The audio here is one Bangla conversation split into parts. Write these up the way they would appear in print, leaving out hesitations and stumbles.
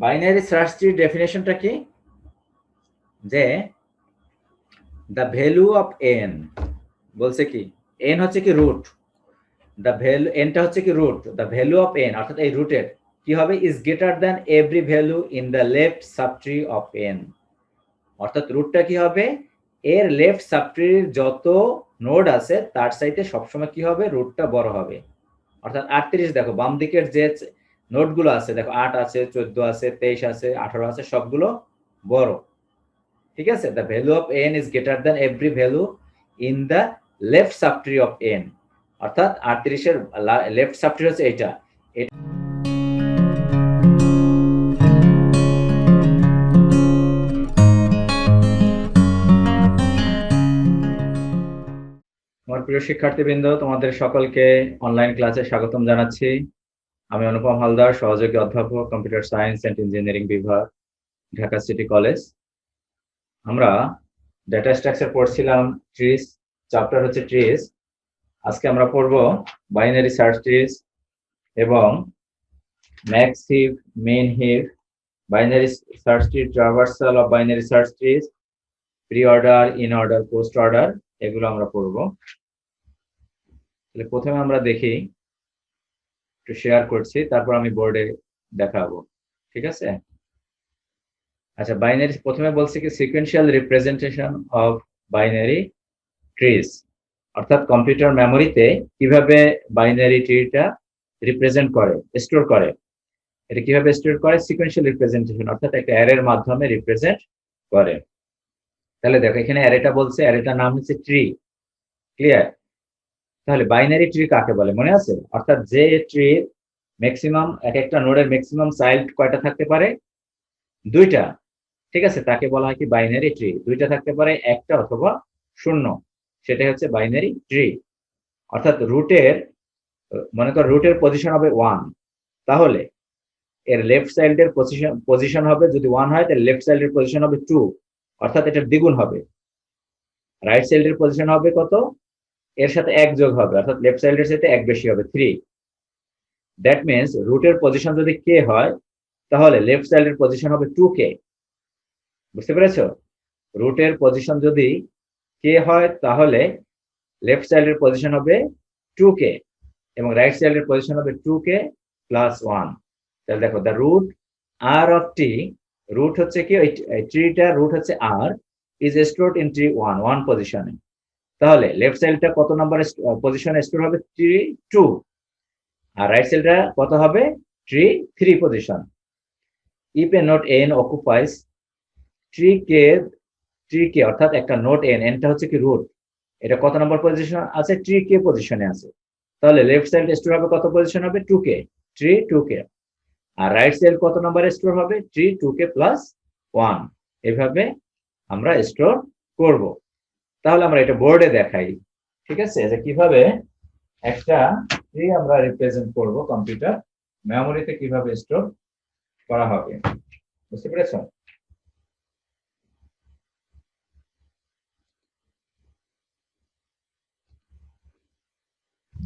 বাইনারি সার্চ ট্রির ডেফিনেশনটা কি, যে দ্য ভ্যালু অফ এন, বলছে কি এন হচ্ছে কি রুট, দ্য ভ্যালু এনটা হচ্ছে কি root, the value of N অর্থাৎ এই রুটের কি হবে, is greater than every value in the left subtree of N, অর্থাৎ রুটটা কি হবে, এর লেফট সাবট্রির যত নোড আছে তার চাইতে সবসময় কি হবে, রুটটা বড় হবে। অর্থাৎ 38 দেখো বাম দিকের যে নোটগুলো আছে, দেখো 8 আছে, 14 আছে, 23 আছে, 18 আছে, সবগুলো বড়। ঠিক আছে, the value of N is greater than every value in the left subtree of N, অর্থাৎ 38 এর লেফট সাবট্রি হচ্ছে এটা। আমার প্রিয় শিক্ষার্থীবৃন্দ, তোমাদের সকলকে অনলাইন ক্লাসে স্বাগতম জানাচ্ছি। আমি অনুপম হালদার, সহযোগী অধ্যাপক, কম্পিউটার সায়েন্স এন্ড ইঞ্জিনিয়ারিং বিভাগ, ঢাকা সিটি কলেজ। আমরা ডেটা স্ট্রাকচার পড়ছিলাম, ট্রিস, চ্যাপ্টার হচ্ছে ট্রিস। আজকে আমরা পড়ব বাইনারি সার্চ ট্রিস এবং max heap, min heap, binary search tree, traversal of binary search trees, pre order, in order, post order, এগুলো আমরা পড়ব। তাহলে প্রথমে আমরা দেখি, একটু শেয়ার করছি, তারপর আমি বোর্ডে দেখাবো। ঠিক আছে, আচ্ছা বাইনারি প্রথমে বলছি কি, sequential representation of binary trees, অর্থাৎ কম্পিউটার মেমোরিতে কিভাবে বাইনারি ট্রিটা রিপ্রেজেন্ট করে, স্টোর করে। এটা কিভাবে স্টোর করে, সিকোয়েন্সিয়াল রিপ্রেজেন্টেশন, অর্থাৎ একটা অ্যারের মাধ্যমে রিপ্রেজেন্ট করে। তাহলে দেখো এখানে অ্যারেটা বলছে, অ্যারেটার নাম হচ্ছে ট্রি। ক্লিয়ার? তাহলে বাইনারি ট্রি কাকে বলে মনে আছে? অর্থাৎ যে ট্রি ম্যাক্সিমাম, এক একটা নোডের ম্যাক্সিমাম চাইল্ড কয়টা থাকতে পারে, দুইটা। ঠিক আছে, তাকে বলা হয় কি বাইনারি ট্রি। দুইটা থাকতে পারে, একটা অথবা শূন্য, সেটাই হচ্ছে বাইনারি ট্রি। অর্থাৎ রুটের, মনে কর রুটের পজিশন হবে 1, তাহলে এর লেফট চাইল্ডের পজিশন হবে, যদি 1 হয় তাহলে লেফট চাইল্ডের পজিশন হবে 2, অর্থাৎ এটার দ্বিগুণ হবে। রাইট চাইল্ডের পজিশন হবে কত, এর সাথে 1 যোগ হবে, অর্থাৎ লেফট চাইল্ডের সাথে 1 বেশি হবে, 3। দ্যাট মিনস রুটের পজিশন যদি কে হয়, তাহলে লেফট চাইল্ডের পজিশন হবে 2k। বুঝতে পেরেছো? রুটের পজিশন যদি কে হয়, তাহলে লেফট চাইল্ডের পজিশন হবে 2k এবং রাইট চাইল্ডের পজিশন হবে 2k প্লাস 1। তাহলে দেখো, the root R of T, root হচ্ছে কি, ওই ট্রিটা রুট হচ্ছে R, is stored in tree 1 পজিশনে। তাহলে লেফট সাইডটা কত নাম্বার পজিশনে স্টোর হবে, ট্রি 2, আর রাইট সাইডটা কত হবে, tree 3 position. If a node N occupies tree কে অর্থাৎ একটা নোট এন, এনটা হচ্ছে কি রুট, এটা কত নম্বর পজিশন আছে, ট্রি কে পজিশনে আছে, তাহলে লেফট সাইড স্টোর হবে কত পজিশন হবে, 2k, ট্রি 2k। আর রাইট সাইড কত নাম্বার স্টোর হবে, ট্রি 2k প্লাস 1। এভাবে আমরা স্টোর করব। তাহলে আমরা এটা বোর্ডে দেখাই। ঠিক আছে, যে কিভাবে একটা ট্রি আমরা রিপ্রেজেন্ট করব, কম্পিউটার মেমোরিতে কিভাবে স্টোর করা হবে। বুঝতে পেরেছো?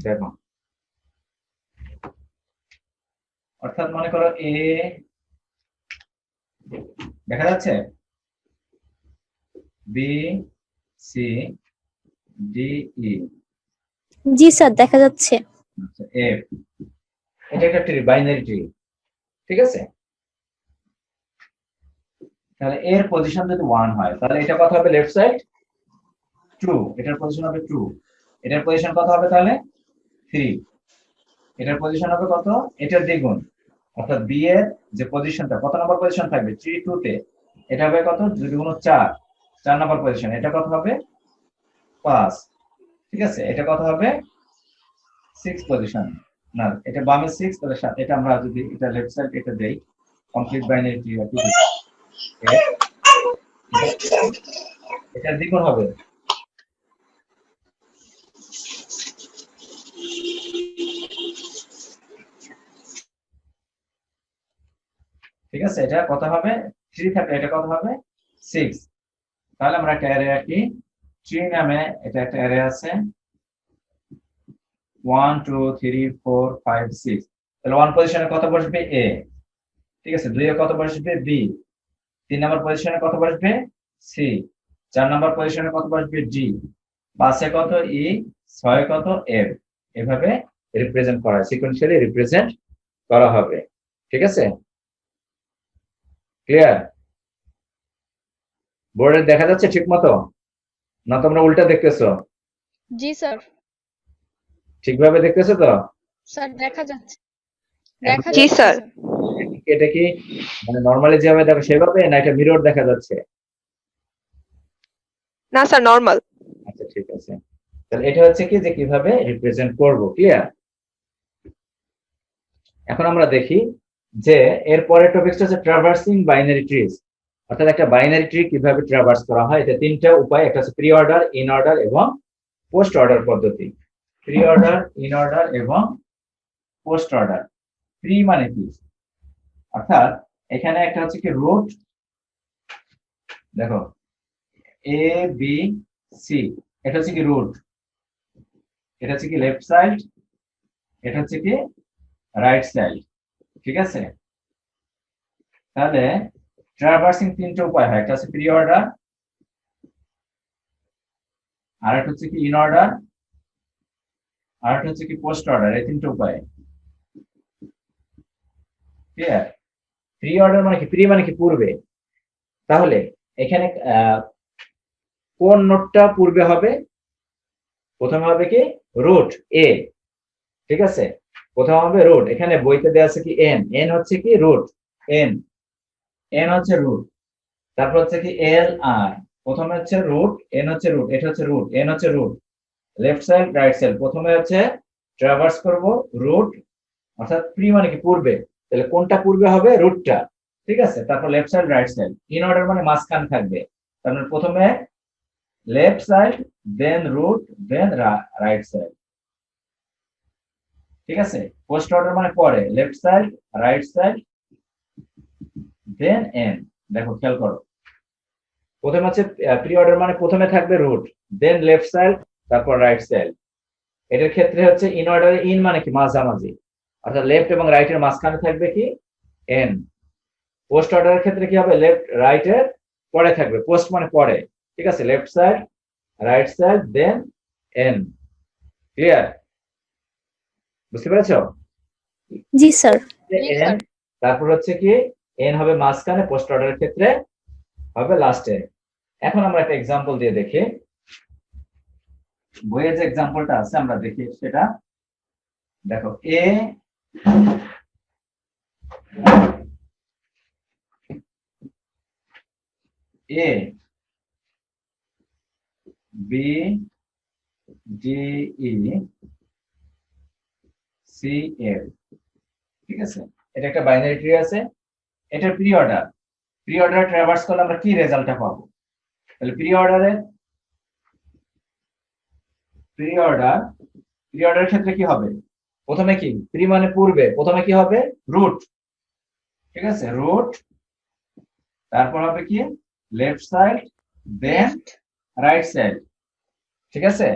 দেখো, অর্থাৎ মনে করো এ, দেখা যাচ্ছে, বি, সি, ডি, ই। জি স্যার, দেখা যাচ্ছে। আচ্ছা, এফ, এটা একটা ট্রি, বাইনারি ট্রি। ঠিক আছে, তাহলে এর পজিশন যদি 1 হয়, তাহলে এটা কত হবে, লেফট সাইড 2, এটার পজিশন হবে 2, এটার পজিশন কত হবে তাহলে 3, এটার পজিশন হবে কত, এটার দ্বিগুণ, অর্থাৎ বি এর যে পজিশনটা, কত নম্বর পজিশন থাকবে, 3 2 তে, এটা হবে কত, 2 গুণ 4, 4 নম্বর পজিশন, এটা কত হবে 5। ঠিক আছে, এটা কত হবে 6 পজিশন, না এটা বামে 6, তাহলে এটা আমরা যদি এটা লেফট সাইড এটা দেই, কমপ্লিট বাইনারি ট্রি আর কি, এটা দ্বিগুণ হবে। ঠিক আছে, এটা কত হবে, 3 থাকলে এটা কত হবে 6। তাহলে আমরা একটা অ্যারে আঁকি, ট্রি নামে এটা একটা অ্যারে আছে, 1 2 3 4 5 6। তাহলে 1 পজিশনে কত বসবে, এ। ঠিক আছে, 2 এ কত বসবে বি, 3 নম্বর পজিশনে কত বসবে সি, 4 নম্বর পজিশনে কত বসবে ডি, 5 এ কত ই, 6 কত এফ। এভাবে রিপ্রেজেন্ট করা, সিকোয়েন্সিয়ালি রিপ্রেজেন্ট করা হবে। ঠিক আছে, ক্লিয়ার? বোর্ডে দেখা যাচ্ছে ঠিক মতো, না তোমরা উল্টা দেখতেছো? জি স্যার। ঠিকভাবে দেখতেছো তো? স্যার দেখা যাচ্ছে। এখন দেখা জি যাচ্ছে স্যার। স্যার। এটা কি মানে নরমালি যেভাবে দেখো সেভাবে, না এটা মিরর দেখা যাচ্ছে? না স্যার, নর্মাল। আচ্ছা ঠিক আছে, তাহলে এটা হচ্ছে কি যে কিভাবে রিপ্রেজেন্ট করব, ক্লিয়ার? এখন আমরা দেখি যে এর পরের টপিকটা হচ্ছে ট্রাভার্সিং বাইনারি ট্রিজ, অর্থাৎ একটা বাইনারি ট্রি কিভাবে ট্রাভার্স করা হয়। এটা তিনটা উপায়, একটা হচ্ছে প্রি অর্ডার, ইন অর্ডার এবং পোস্ট অর্ডার পদ্ধতি। প্রি অর্ডার, ইন অর্ডার এবং পোস্ট অর্ডার। প্রি মানে কি, অর্থাৎ এখানে একটা হচ্ছে কি রুট, দেখো এ বি সি, এটা হচ্ছে কি রুট, এটা হচ্ছে কি লেফট সাইড, এটা হচ্ছে কি রাইট সাইড। ঠিক আছে, তাহলে ট্রাভার্সিং তিনটা উপায় হয়, একটা হচ্ছে প্রি অর্ডার, আর একটা হচ্ছে কি ইন অর্ডার, আর একটা হচ্ছে কি পোস্ট অর্ডার। এই তিনটা উপায়, ক্লিয়ার? প্রি অর্ডার মানে কি, প্রি মানে কি পূর্বে, তাহলে এখানে কোন নোটটা পূর্বে হবে? প্রথমে হবে কি রুট এ, ঠিক আছে, প্রথমে হবে রুট। এখানে বইতে দেওয়া আছে কি এন, এন হচ্ছে কি রুট, এন, এন হচ্ছে রুট। তারপর হচ্ছে কি এল আর, প্রথমে হচ্ছে রুট, এন হচ্ছে রুট, এটা হচ্ছে রুট, এন হচ্ছে root. Left side right side, প্রথমে হচ্ছে ট্রাভার্স করব রুট, অর্থাৎ প্রি মানে কি পূর্বে, তাহলে কোনটা পূর্বে হবে? রুটটা, ঠিক আছে। তারপর left side right side, in order মানে মাঝখান থাকবে, তারপর প্রথমে লেফট সাইড, দেন রুট, দেন রাইট সাইড। ঠিক আছে, পোস্ট অর্ডার মানে পরে, left side, right side, than n. দেখো খেয়াল করো, প্রথমে হচ্ছে প্রি অর্ডার মানে প্রথমে থাকবে রুট, দেন লেফট সাইড, তারপর রাইট সাইড। এটার ক্ষেত্রে হচ্ছে ইন অর্ডারে ইন মানে কি মাঝামাঝি, অর্থাৎ লেফট এবং রাইট এর মাঝখানে থাকবে কি এন। পোস্ট অর্ডারের ক্ষেত্রে কি হবে? লেফট রাইট এর পরে থাকবে, পোস্ট মানে পরে, ঠিক আছে, left side, right side, than n. Clear? বুঝতে পেরেছো? জি স্যার। G N, sir. তারপর হচ্ছে কি এন হবে মাঝখানে, পোস্ট অর্ডারের ক্ষেত্রে হবে লাস্টে। এখন আমরা একটা এক্সাম্পল দিয়ে দেখি, বইয়ের যে এক্সাম্পলটা আছে আমরা দেখি সেটা। দেখো A A B D E C F, ঠিক আছে, এটা একটা বাইনারি ট্রি আছে। এটা preorder, preorder traverse করলে আমরা কি রেজাল্টটা পাবো? তাহলে প্রি অর্ডারের ক্ষেত্রে কি হবে? প্রথমে কি প্রি মানে পূর্বে, প্রথমে কি হবে? রুট, ঠিক আছে, রুট, তারপর হবে কি left side, then right side. ঠিক আছে,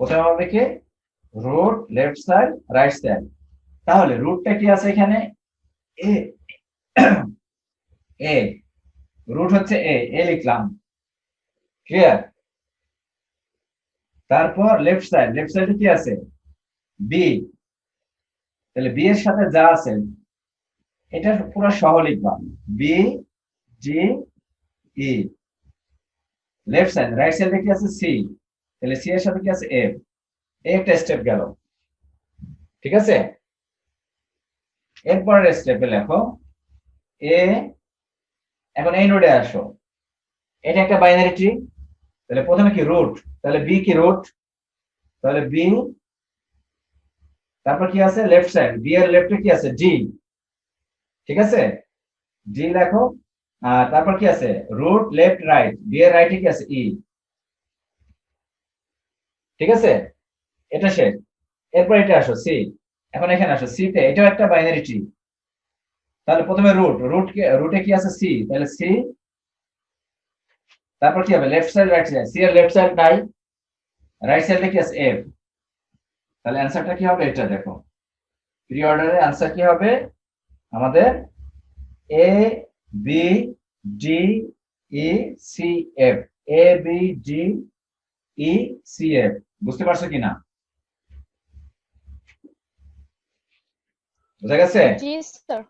প্রথমে হবে কি root, left side, right side. তাহলে রুটটা কি আছে এখানে? এ এ রুট হচ্ছে এ লিখলাম, ক্লিয়ার? তারপর লেফট সাইডে কি আছে? বি, তাহলে বি এর সাথে যা আছে এটা পুরো সহ লিখবা, বি জি ই। লেফট সাইড, রাইট সাইডে কি আছে? সি, তাহলে সি এর সাথে কি আছে? এফ। একটা স্টেপ গেল, ঠিক আছে। এরপরের স্টেপে লেখো এ, এখন এই নোডে আসো, এটা একটা বাইনারি ট্রি, তাহলে প্রথমে কি রুট, তাহলে বি কি রুট, তাহলে বি, তারপর কি আছে? লেফট সাইড, বি এর লেফটে কি আছে? ডি, ঠিক আছে, ডি লেখো। আর তারপর কি আছে? রুট, লেফট, রাইট, বি এর রাইটে কি আছে? ই, ঠিক আছে, এটা শেষ। এরপর এটা আসো সি, এখন এখানে আসো সি তে, এটাও একটা বাইনারি ট্রি, তাহলে প্রথমে রুটে কি আছে? সি, তাহলে সি, তারপর কি হবে? Left side, right side, C এর লেফট সাইড নাই, রাইট সাইডে কি আছে? এফ। তাহলে অ্যান্সারটা কি হবে? এটা দেখো, প্রি অর্ডারের অ্যান্সার কি হবে আমাদের? A B D E C F, A B D E C F. বুঝতে পারছো কিনা? বুঝা গেছে? জি স্যার।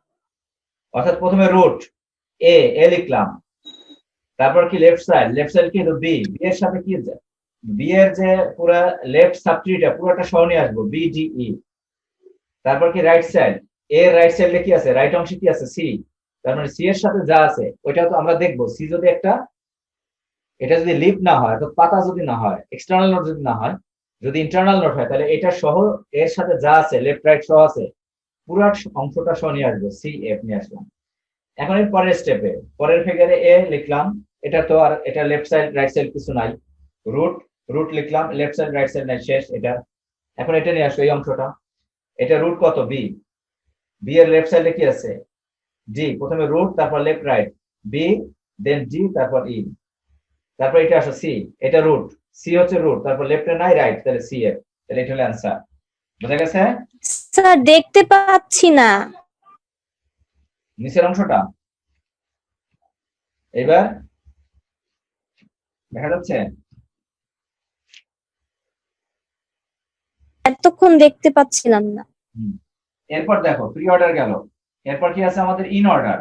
অর্থাৎ প্রথমে রুট এ, এ লিখলাম, তারপর কি লেফট সাইড কি বি, বি এর সাথে কি, বি এর যে পুরো লেফট সাবট্রিটা পুরোটা সহ নিয়ে আসবো, বি ডি ই। তারপর কি রাইট সাইড, এর রাইট সাইডে কি আছে, রাইট অংশে কি আছে, সি। তার মানে সি এর সাথে যা আছে ওইটাও তো আমরা দেখবো। সি যদি একটা, এটা যদি লিপ না হয়, অর্থাৎ পাতা যদি না হয়, এক্সটার্নাল নোট যদি না হয়, যদি ইন্টারনাল নোট হয়, তাহলে এটা সহ এর সাথে যা আছে লেফট রাইট সহ আছে পুরো অংশটা সহ নিয়ে আসবো, সি এফ নিয়ে আসলাম। এখন এর পরের স্টেপে, পরের ফিগারে এ লিখলাম, এটা তো আর এটা লেফট সাইড রাইট সাইড কিছু নাই, রুট, রুট লিখলাম, লেফট সাইড রাইট সাইড নাই, শেষ এটা। এখন এটা নিয়ে আসো এই অংশটা, এটা রুট কত, বি, বি এর লেফট সাইডে কি আছে, ডি। প্রথমে রুট, তারপর লেফট রাইট বি, দেন ডি, তারপর ই, তারপর এটা আসো সি, এটা রুট, সি হচ্ছে রুট, তারপর লেফটে নাই রাইট, তাহলে সি এফ। তাহলে এটা হলো অ্যান্সার। বুঝা গেছে? স্যার দেখতে পাচ্ছি না। নিচের অংশটা এবার দেখা যাচ্ছে? এতক্ষণ দেখতে পাচ্ছিলাম না। এরপর দেখো প্রি অর্ডার গেল, এরপর কি আছে আমাদের ইন অর্ডার।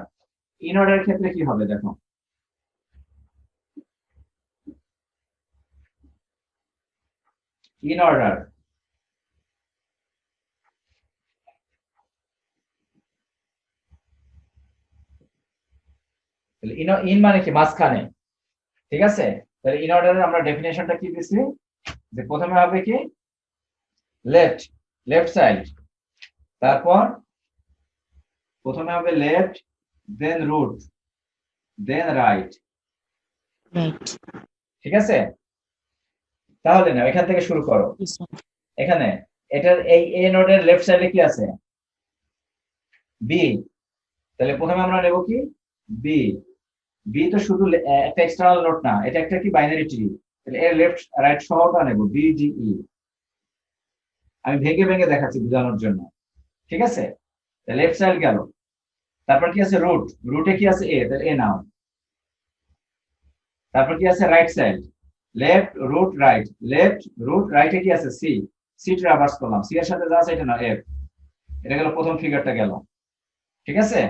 ইন অর্ডারের ক্ষেত্রে কি হবে দেখো, ইন অর্ডার, ইন মানে কি মাঝখানে, ঠিক আছে? তাহলে ইন অর্ডারের আমরা ডেফিনেশনটা কি দিছি, যে প্রথমে হবে কি লেফট, লেফট সাইড, তারপর প্রথমে হবে লেফট, দেন রুট, দেন রাইট, ঠিক আছে? তাহলে না এখান থেকে শুরু করো। এখানে এটার এই এ নোডের লেফট সাইডে কি আছে, বি। তাহলে প্রথমে আমরা নেব কি বি, বি তো শুধু একটা এক্সটার্নাল নোট না, এটা একটা কি বাইনারি ট্রি। তাহলে এর লেফট রাইট সহটা নেব, বি ডি ই। আমি ভেঙে ভেঙে দেখাচ্ছি বোঝানোর জন্য, ঠিক আছে? লেফট সাইড গেল, তারপর কি আছে রুট, রুটে কি আছে এ, তাহলে এ নাও। তারপর কি আছে right side, left root right, left root রাইটে কি আছে সি, সি ট্রাভার্স করলাম, সি এর সাথে যা আছে এটা না এফ। এটা গেল প্রথম ফিগারটা গেল, ঠিক আছে?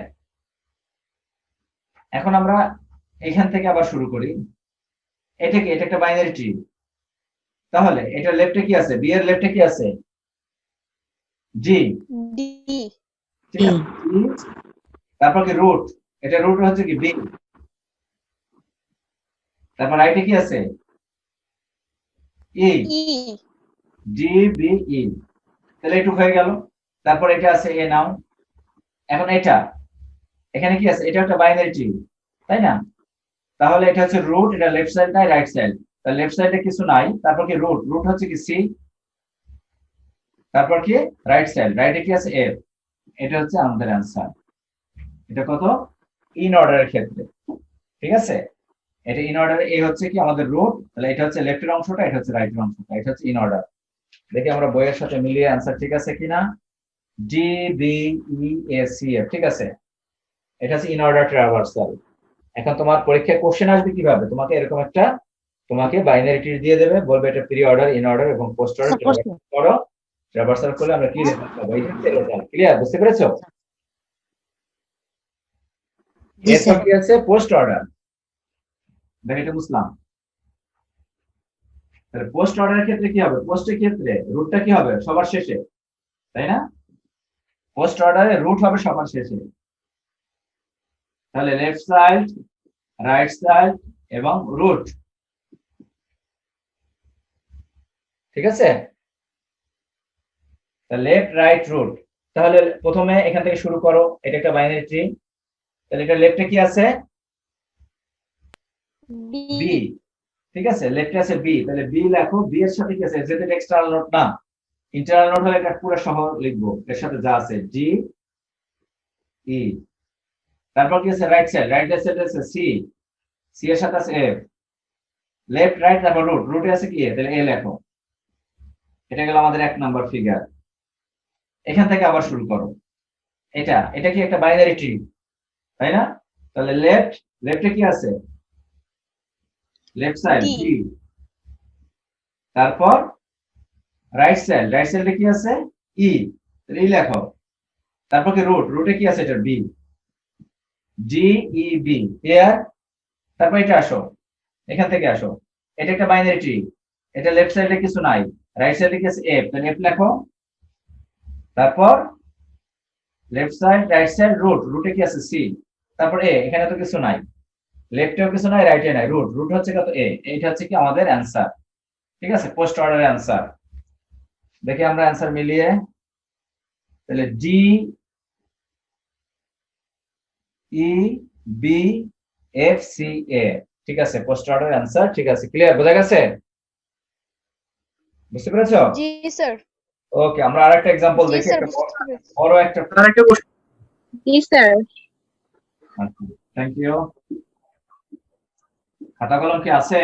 এখন আমরা এখান থেকে আবার শুরু করি। এটা কি, এটা একটা বাইনারি ট্রি। তাহলে এটা লেফটে কি আছে, বি এর লেফটে কি আছে, জি, ডি। ঠিক আছে, জি। তারপর কি রুট, এটা রুট হচ্ছে কি বি, তারপর রাইটে কি আছে ই, ই। ডি বি ই। তাহলে একটু হয়ে গেল। তারপর এটা আছে এ নাও। এখন এটা, এখানে কি আছে, এটা একটা বাইনারি ট্রি, তাই না? তাহলে এটা হচ্ছে রুট, এটা লেফট সাইড নাই রাইট সাইড, তাহলে লেফট সাইডে কিছু নাই, তারপর কি রুট, রুট হচ্ছে কি সি, তারপর কি রাইট সাইড, রাইটে কি আছে এফ। এটা হচ্ছে আমাদের অ্যান্সার। এটা কত, ইন অর্ডারের ক্ষেত্রে, ঠিক আছে? এটা ইন অর্ডারে এ হচ্ছে কি আমাদের রুট, তাহলে এটা হচ্ছে লেফটের অংশটা, এটা হচ্ছে রাইটের অংশটা, এটা হচ্ছে ইন অর্ডার। দেখি আমরা বইয়ের সাথে মিলিয়ে অ্যান্সার ঠিক আছে কিনা। D B E A C F, ঠিক আছে? এটা হচ্ছে ইন অর্ডার ট্রাভার্সাল। এখন তোমার পরীক্ষায় কোশ্চেন আসবে কিভাবে, তোমাকে এরকম একটা, তোমাকে বাইনারি ট্রি দিয়ে দেবে, বলবে এটা প্রি অর্ডার, ইন অর্ডার এবং পোস্ট অর্ডার করো, ট্রাভার্সাল করলে আমরা কি রেজাল্ট পাবো, এই হচ্ছে রেজাল্ট। ক্লিয়ার? বুঝতে পেরেছো? এরপর কি আছে পোস্ট অর্ডার, দেখ এটা বুঝলাম। তাহলে পোস্ট অর্ডারের ক্ষেত্রে কি হবে, পোস্টের ক্ষেত্রে রুটটা কি হবে সবার শেষে, তাই না? পোস্ট অর্ডারে রুট হবে সবার শেষে। তাহলে লেফট সাইড, রাইট সাইড এবং রুট, ঠিক আছে? Left right root. তাহলে প্রথমে এখান থেকে শুরু করো, এটা একটা বাইনারি ট্রি। তাহলে এটা লেফটে কি আছে, বি। বি, ঠিক আছে? লেফটে আছে বি, তাহলে বি লেখো, বি এর সাথে কি আছে, যেটা এক্সটার্নাল নোট না, ইন্টারনাল নোট হলে এটা পুরো সহ লিখবো, এর সাথে যা আছে ডি ই। তারপর কি আছে রাইট সাইড, রাইট সাইডে আছে সি, সি এর সাথে আছে এফ, লেফট রাইট, তারপর রুট, রুটে আছে কি এ, তাহলে এ লেখো। এটা গেল আমাদের 1 নাম্বার ফিগার। এখান থেকে আবার শুরু করো। এটা, এটা কি একটা বাইনারি ট্রি, তাই না? তাহলে লেফটে কি আছে? Left side D D. তারপর রাইট সাইডে কি আছে? ই। ই লেখো। তারপর কি রুটে কি আছে? এটা B. D E B clear? তারপর এটা আসো, এখান থেকে আসো। এটা একটা বাইনারি ট্রি। এটা লেফট সাইডে কিছু নাই, রাইট সাইডে কি আছে? এফ। তাহলে এফ লেখো। তারপর লেফট সাইড রাইট সাইড রুটে কি আছে? সি। তারপর এ। এখানে তো কিছু নাই, লেফটেও কিছু নাই, রাইটে নাই। রুট হচ্ছে কত? এ। এইটা হচ্ছে কি আমাদের অ্যান্সার। ঠিক আছে, পোস্ট অর্ডার অ্যান্সার। দেখি আমরা অ্যান্সার মিলিয়ে। তাহলে D E B F C A. ঠিক আছে, পোস্ট অর্ডার অ্যান্সার। ঠিক আছে, ক্লিয়ার? বোঝা গেছে? বুঝতে পেরেছো? জি স্যার ওকে, আমরা আরেকটা এক্সাম্পল জি দেখি। স্যার একটা বুঝতে পেরেছি বড় একটা। জি স্যার থ্যাংক ইউ। খাতা কলম কি আছে?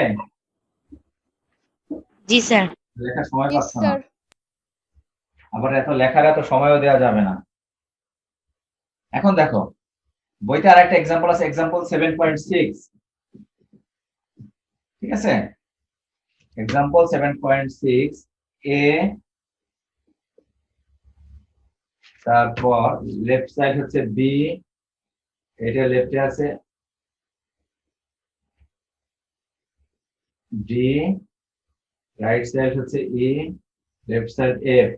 জি স্যার। লেখার সময় জি পাচ্ছ না, স্যার আবার লেখার এত সময়ও দেওয়া যাবে না। এখন দেখো, বইতে আর একটা এক্সাম্পল আছে, এক্সাম্পল 7.6। ঠিক আছে, এক্সাম্পল 7.6 এ। তারপর লেফট সাইড হচ্ছে বি, এটা লেফটে আছে ডি, রাইট সাইড হচ্ছে ই, লেফট সাইড এফ।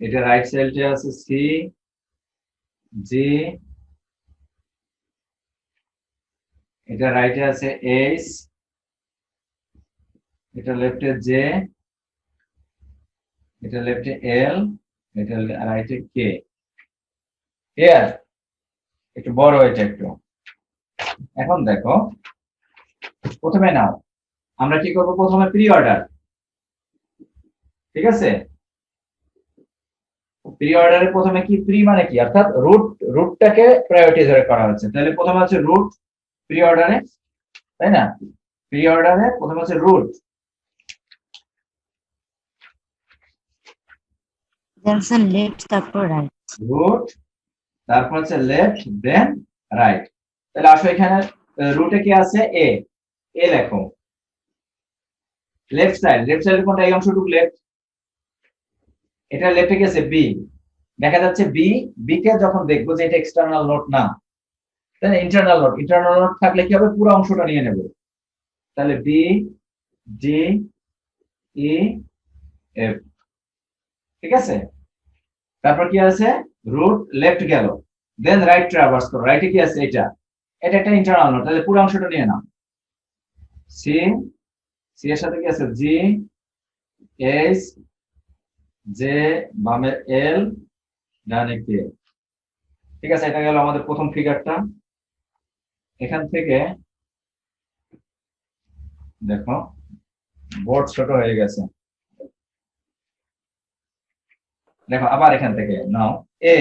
এটা রাইট সাইডে আছে সি, জি, এটা রাইটে আছে এইচ, এটা লেফটে জে, এটা লেফটে এল, এটা রাইটে কে। ক্লিয়ার? একটু বড় এটা একটু। এখন দেখো, প্রথমে নাও, আমরা কি করব? প্রথমে প্রি অর্ডার। ঠিক আছে, প্রি অর্ডারে প্রথমে কি? প্রি মানে কি? অর্থাৎ রুটটাকে প্রায়োরিটি ধরে করা হচ্ছে। তাহলে প্রথমে হচ্ছে রুট প্রি অর্ডারে, তাই না? প্রি অর্ডারে প্রথমে হচ্ছে রুট। স্যার লেফট তারপর রাইট। রুট, তারপর হচ্ছে লেফট, দেন রাইট। তাহলে আসো এখানে রুটে কি আছে? এ। এ লেখো। লেফট সাইড কোনটা? এই অংশটুকু লেফট। এটা লেফটে গেছে বি। দেখা যাচ্ছে বি কে যখন দেখবো যে এটা এক্সটার্নাল নোট না, তাহলে ইন্টারনাল নোট থাকলে কি হবে? পুরো অংশটা নিয়ে নেব। তাহলে বি ডি ই এফ। ঠিক আছে, তারপর কি আছে? রুট লেফট গেল, দেন রাইট ট্রাভার্স করো। রাইটে কি আছে? এটা একটা ইন্টারনাল নোট, তাহলে পুরো অংশটা নিয়ে নাও। সি, সি এর সাথে কি আছে? জি, এইচ, জে, বামে এল, ডানে কে। ঠিক আছে, এটা গেল আমাদের প্রথম ফিগারটা। এখান থেকে দেখো, বোর্ড ছোট হয়ে গেছে। দেখো আবার এখান থেকে নাও এ,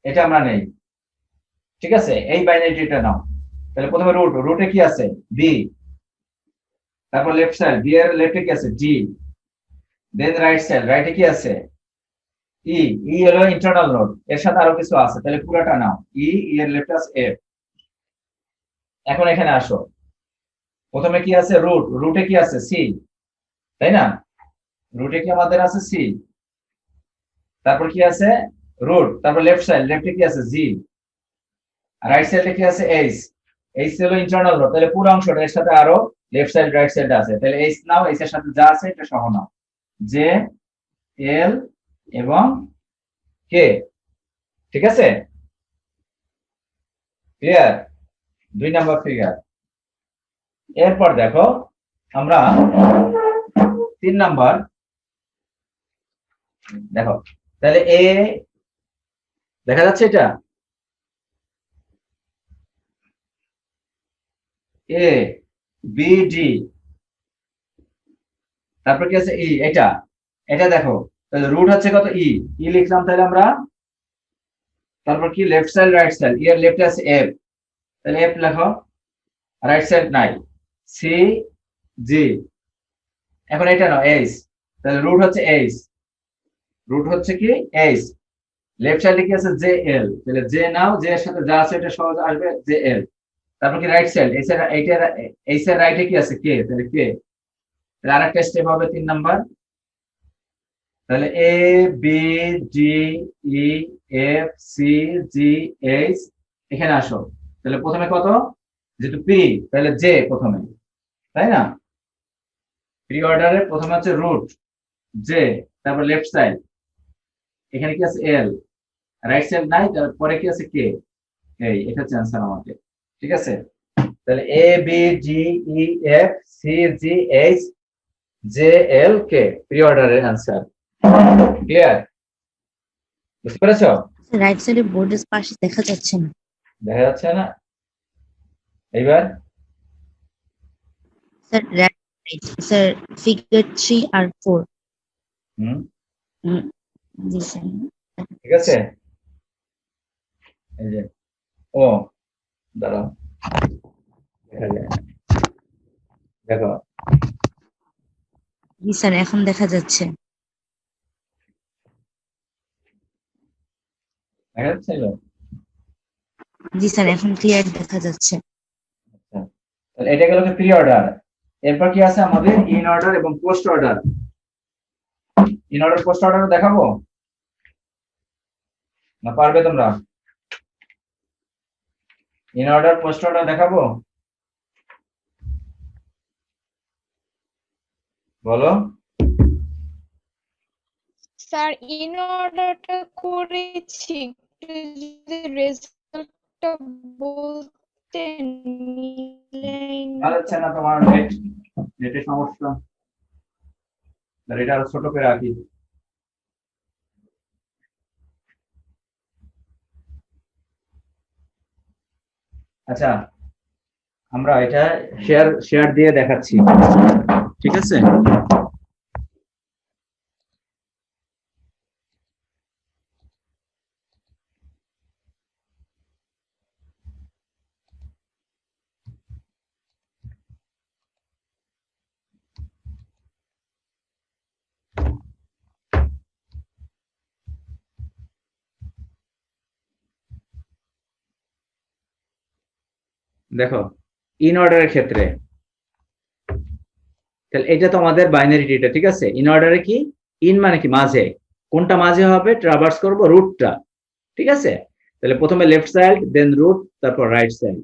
এটা আমরা নেই। ঠিক আছে, এই বাইনারিটা নাও। তাহলে প্রথমে রুটে কি আছে? বি। তারপর লেফট সাইড, বি এর লেফটে কি আছে? জি। দেন রাইট সাইড, রাইটে কি আছে? ই। ই হলো ইন্টারনাল নোড, এর সাথে আরো কিছু আছে, তাহলে পুরোটা নাও। ই এর লেফটে আছে এফ। এখন এখানে আসো, প্রথমে কি আছে? রুটে কি আছে? সি, তাই না? রুটে কি আমাদের আছে? সি। তারপর কি আছে? তারপর লেফটে কি আছে? জি। রাইট সাইডে কি আছে? এইচ। এইচ হলো ইন্টারনাল নোড, তাহলে পুরো অংশটা, এর সাথে আরো লেফট সাইড রাইট সাইড আছে, তাহলে এইচ নাও। এইচ এর সাথে যা আছে এটা সহ নাও। জে, এল এবং কে। ঠিক আছে, ক্লিয়ার? 2 number figure. এরপর দেখো, আমরা 3 নাম্বার দেখো। তাহলে এ দেখা যাচ্ছে, এটা এ বি ডি, তারপর কি আছে? ই। এটা দেখো, তাহলে রুট হচ্ছে কত? ই। ই লিখলাম তাহলে আমরা। তারপর কি? লেফট সাইড রাইট সাইড, ই এর লেফটে আছে এফ, তাহলে এফ লেখো। রাইট সাইড নাই, সি, জি। এখন এটা নাও এইচ, তাহলে রুট হচ্ছে কি? এইচ। লেফট সাইডে কি আছে জে এল, তাহলে জে নাও, জে এর সাথে যা আছে এটা সহজ আসবে জে এল। তারপর কি রাইট সাইড, এই সাইড রাইটে কি আছে কে, তাহলে কে, তাহলে আরেকটা স্টেপ হবে 3 নাম্বার। তাহলে A B D E F C G H, এখানে আসো। তাহলে প্রথমে কত, যেহেতু প্রি তাহলে জে প্রথমে, তাই না? প্রি অর্ডারে প্রথমে হচ্ছে রুট জে, তারপর লেফট সাইড এখানে কি আছে এল, রাইট সাইড নাই, তারপরে কি আছে কে, এই এটা হচ্ছে অ্যান্সার আমাদের। ঠিক আছে, তাহলে A B D E F C G H J L K pre অর্ডারের অ্যান্সার। ক্লিয়ার? বুঝতে পেরেছো? রাইট সাইডে বোর্ডের পাশে দেখা যাচ্ছে না। দেখা যাচ্ছে না? এইবার স্যার রাইট, স্যার ফিগার 3 আর 4। হুম, জি স্যার। ঠিক আছে। এই যে ও দাঁড়াও, দেখা যায় না। দেখো জি স্যার, এখন দেখা যাচ্ছে। দেখা যাচ্ছিল। জি স্যার, এখন ক্লিয়ার দেখা যাচ্ছে। আচ্ছা, তাহলে এটা গেল প্রি অর্ডার। এরপর কি আছে আমাদের ইন অর্ডার এবং post order. In order post order দেখাবো না, পারবে তোমরা? ইন অর্ডার পোস্ট অর্ডার দেখাবো, বলো। স্যার ইন অর্ডারটা করেছি, একটু যদি রেজাল্টটা বলতেন। যাচ্ছে না তোমার নেটের সমস্যা, তাহলে এটা আরো ছোট করে রাখি। আচ্ছা, আমরা এটা শেয়ার শেয়ার দিয়ে দেখাচ্ছি, ঠিক আছে? দেখো ইন অর্ডারের ক্ষেত্রে, তাহলে এটা তো আমাদের বাইনারি ডেটা, ঠিক আছে? ইন অর্ডারে কি, ইন মানে কি মাঝে, কোনটা মাঝে হবে, ট্রাভার্স করব রুটটা, ঠিক আছে? তাহলে প্রথমে লেফট সাইড দেন রুট তারপর রাইট সাইড।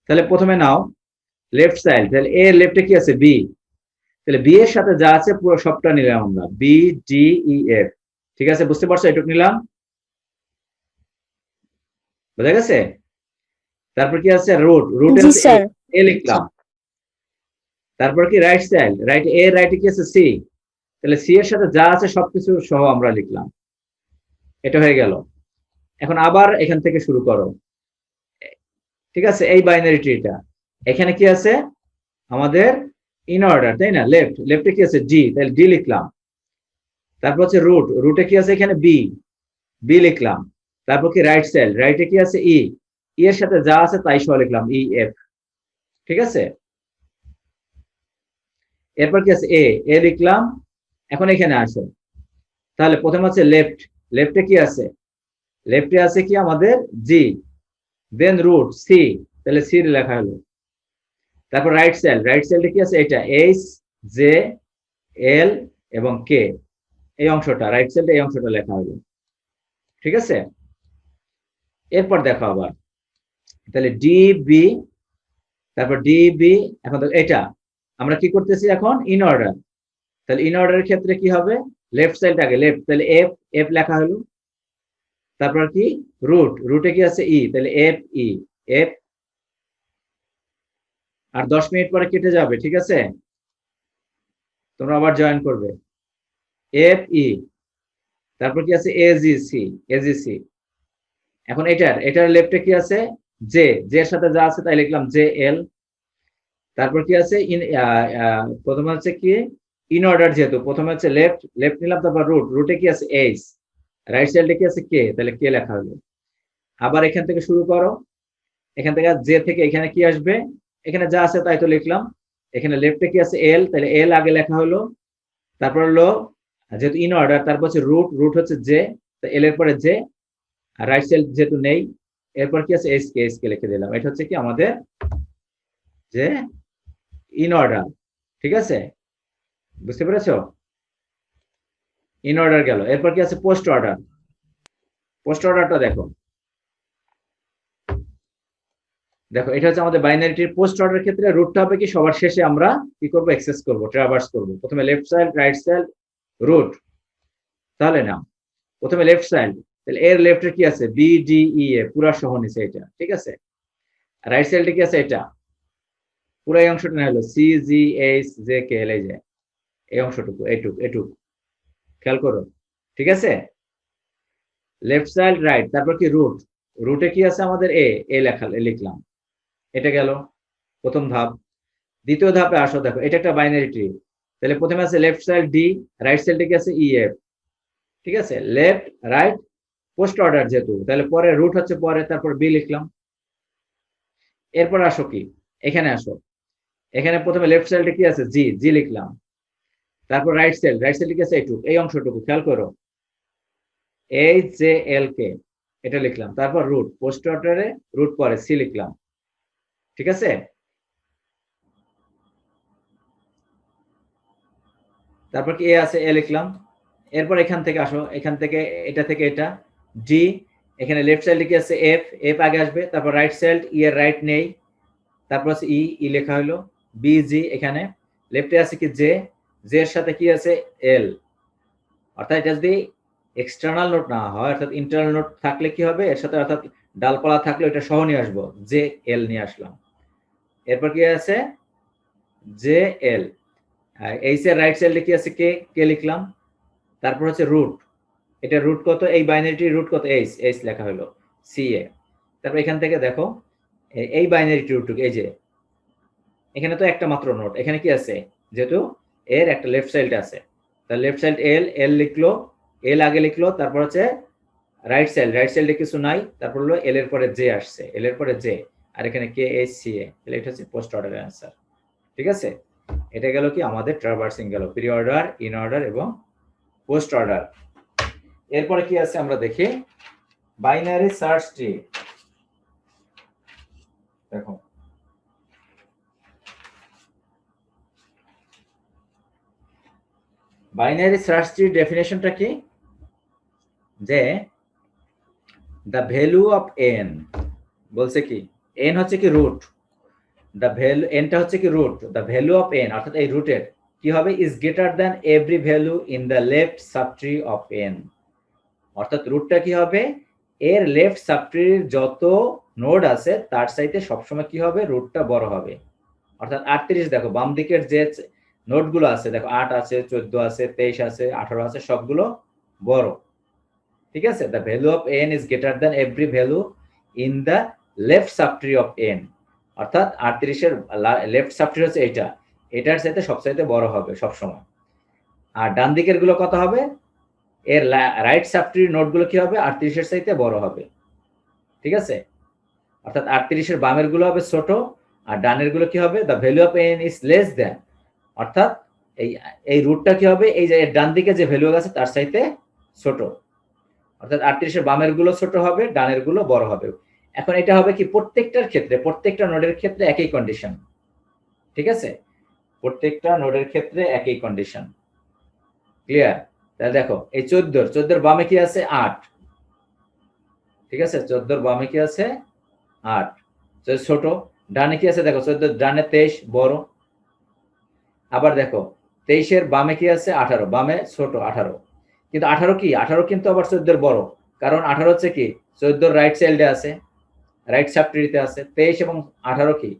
তাহলে প্রথমে নাও লেফট সাইড, তাহলে এ লেফটে কি আছে বি, তাহলে বি এর সাথে যা আছে পুরো সবটা নিলাম আমরা, বি ডি ই এফ। ঠিক আছে, বুঝতে পারছো? এটুকু নিলাম, বোঝা গেছে? তারপর কি আছে রুট, রুট জি স্যার। এ লিখলাম। তারপর কি রাইট সাইড, রাইট এ রাইটে কি আছে সি, তাহলে সি এর সাথে যা আছে সবকিছু সহ আমরা লিখলাম। এটা হয়ে গেল। এখন আবার এখান থেকে শুরু করো, ঠিক আছে? এই বাইনারি ট্রিটা, এখানে কি আছে আমাদের ইন অর্ডার, তাই না? লেফট, লেফটে কি আছে ডি, তাহলে ডি লিখলাম। তারপর হচ্ছে রুট, রুটে কি আছে এখানে বি, বি লিখলাম। তারপর কি রাইট সাইড, রাইটে কি আছে ই, ই এর সাথে যা আছে তাই সহ লিখলাম, ই এফ। ঠিক আছে, এরপর কি আছে এ, এ লিখলাম। এখন এখানে আসো, তাহলে প্রথমে হচ্ছে লেফট, লেফটে কি আছে, লেফটে আছে কি আমাদের জি, দেন রুট সি, তাহলে সি লেখা হলো। তারপর রাইট সাইড, রাইট সাইডে কি আছে এটা এইচ জে এল এবং কে, এই অংশটা রাইট সাইডে এই অংশটা লেখা হলো। ঠিক আছে, এরপর দেখো আবার, তাহলে ডি বি, তারপর ডি বি। এখন এটা আমরা কি করতেছি এখন ইন অর্ডার, তাহলে ইন অর্ডারের ক্ষেত্রে কি হবে, লেফট সাইড আগে লেফট, তাহলে এফ, এফ লেখা হলো। তারপর কি রুট, রুটে কি আছে ই, তাহলে এফ ই, এফ। আর 10 মিনিট পরে কেটে যাবে, ঠিক আছে? তোমরা আবার জয়েন করবে, এফ ই। তারপর কি আছে এজিসি, এজিসি। এখন এটার লেফটে কি আছে জে, জে এর সাথে যা আছে তাই লিখলাম জে এল। তারপর কি আছে ইন, প্রথমে হচ্ছে কি ইন অর্ডার, যেহেতু প্রথমে হচ্ছে লেফট, লেফট নিলাম। তারপর রুট, রুটে কি আছে এইচ, রাইট সাইডে কি আছে কে, তাহলে কে লেখা হলো। আবার এখান থেকে শুরু করো, এখান থেকে জে থেকে এখানে কি আসবে, এখানে যা আছে তাই তো লিখলাম। এখানে লেফটে কি আছে এল, তাহলে এল আগে লেখা হলো। তারপর হলো যেহেতু ইন অর্ডার, তারপর হচ্ছে রুট, রুট হচ্ছে জে, এল এর পরে জে, আর রাইট সাইড যেহেতু নেই, এরপর কি আছে এস কে লিখে দিলাম। এটা হচ্ছে কি আমাদের যে ইন অর্ডার, ঠিক আছে, বুঝতে পেরেছো? ইন অর্ডার গেল। এরপর কি আছে পোস্ট অর্ডার। পোস্ট অর্ডারটা দেখো, দেখো এটা হচ্ছে আমাদের বাইনারিটির পোস্ট অর্ডার ক্ষেত্রে রুটটা হবে কি সবার শেষে আমরা কি করব, অ্যাক্সেস করব, ট্রাভার্স করব। প্রথমে left side, right side, root. তাহলে না, প্রথমে লেফট সাইড, তাহলে এর লেফটে কি আছে বি ডি ই এ পুরা সহ নিছে এটা, ঠিক আছে। রাইট সাইডে কি আছে এটা পুরো এই অংশটা না হলো C G H J K L, এই যে এই অংশটুকু, এইটুকু এটুকু খেয়াল করো, ঠিক আছে। লেফট সাইড রাইট, তারপর কি রুট। রুটে কি আছে আমাদের এ লেখা লিখলাম, এটা গেল প্রথম ধাপ। দ্বিতীয় ধাপে আসো, দেখো এটা একটা বাইনারি ট্রি। তাহলে প্রথমে আছে লেফট সাইড ডি, রাইট সাইডে কি আছে ই এফ, ঠিক আছে। লেফট রাইট পোস্ট অর্ডার যেহেতু, তাহলে পরে রুট হচ্ছে পরে, তারপর বি লিখলাম। এরপর আসো কি এখানে আসো, এখানে প্রথমে লেফট সাইডে কি আছে জি, জি লিখলাম। তারপর রাইট সাইড, রাইট সাইডে কি আছে এইটুকু, এই অংশটুকু খেয়াল করো, এইচ জে এল কে, এটা লিখলাম। তারপর রুট, পোস্ট অর্ডারে রুট পরে সি লিখলাম, ঠিক আছে। তারপর কি এ আছে, এ লিখলাম। এরপর এখান থেকে আসো, এখান থেকে এটা থেকে এটা ডি, এখানে লেফট সাইডে কি আছে এফ, এফ আগে আসবে। তারপর রাইট সাইড ই এর রাইট নেই, তারপর আছে ই, ই লেখা হলো। বি জি, এখানে লেফটে আছে কি জে, জে এর সাথে কি আছে এল। অর্থাৎ এটা যদি এক্সটার্নাল নোট না হয়, অর্থাৎ ইন্টারনাল নোট থাকলে কি হবে এর সাথে, অর্থাৎ ডালপালা থাকলে এটা সহ নিয়ে আসবো, জে এল নিয়ে আসলাম। এরপর কি আছে জে এল। এইচ এর রাইট সাইডে কি আছে কে, কে লিখলাম। তারপর হচ্ছে রুট, এটা রুট কত, এই বাইনারিটির রুট কত এইচ, এইচ লেখা হলো সি এ। তারপর এখান থেকে দেখো এই বাইনারিটি রুটটুকু, এই যে এখানে তো একটা মাত্র নোট, এখানে কি আছে যেহেতু এর একটা লেফট সাইড আছে, তাহলে লেফট সাইড এল, এল লিখলো, এল আগে লিখলো। তারপর হচ্ছে রাইট সাইড, রাইট সাইডে কিছু নাই, তারপর হলো এল এর পরে জে আসছে, এল এর পরে জে, আর এখানে কে এইচ সি এ। তাহলে এটা হচ্ছে পোস্ট অর্ডারের অ্যান্সার, ঠিক আছে। এটা গেল কি আমাদের ট্রাভার্সিং গেল, প্রি অর্ডার, ইন অর্ডার এবং পোস্ট অর্ডার। এরপরে কি আছে আমরা দেখি, বাইনারি সার্চ ট্রি। দেখো বাইনারি সার্চ ট্রি ডেফিনেশনটা কি, যে দ্য ভ্যালু অফ এন, বলছে কি এন হচ্ছে কি রুট, দ্য ভ্যালু এনটা হচ্ছে কি root, the value of N অর্থাৎ এই রুটের কি হবে is greater than every value in the left subtree of N. অর্থাৎ রুটটা কি হবে এর লেফট সাবট্রির যত নোড আছে তার চাইতে সবসময় কি হবে রুটটা বড় হবে। অর্থাৎ 38, দেখো বাম দিকের যে নোটগুলো আছে, দেখো 8 আছে, 14 আছে, 23 আছে, 18 আছে, সবগুলো বড়, ঠিক আছে। The value of N is greater than every value in the left subtree of N. অর্থাৎ 38 এর লেফট সাবট্রি হচ্ছে এটা, এটার চাইতে সবচাইতে বড় হবে সবসময়। আর ডান দিকের গুলো কত হবে, এর রাইট সাবট্রির নোটগুলো কি হবে 38 এর চাইতে বড় হবে, ঠিক আছে। অর্থাৎ 38 এর বামের গুলো হবে ছোট, আর ডানের গুলো কি হবে the value of N is less than, অর্থাৎ এই রুটটা কি হবে এই যে ডান দিকে যে ভ্যালু আছে তার চাইতে ছোট। অর্থাৎ 38 এর বামের গুলো ছোট হবে, ডানের গুলো বড় হবে। এখন এটা হবে কি প্রত্যেকটার ক্ষেত্রে, প্রত্যেকটা নোডের ক্ষেত্রে একই কন্ডিশন, ঠিক আছে। প্রত্যেকটা নোডের ক্ষেত্রে একই কন্ডিশন, ক্লিয়ার। তাহলে দেখো এই 14 বামে কি আছে 8, ঠিক আছে। 14 বামে কি আছে 8, ছোট। ডানে কি আছে দেখো 14 ডানে 23 বড়। আবার দেখো 23 এর বামে কি আছে 18, বামে ছোট 18, কিন্তু 18 কি 18 কিন্তু আবার 14 বড়, কারণ 18 হচ্ছে কি 14 রাইট সাইডে আছে, রাইট সাবট্রিতে আছে। 23 এবং 18 কি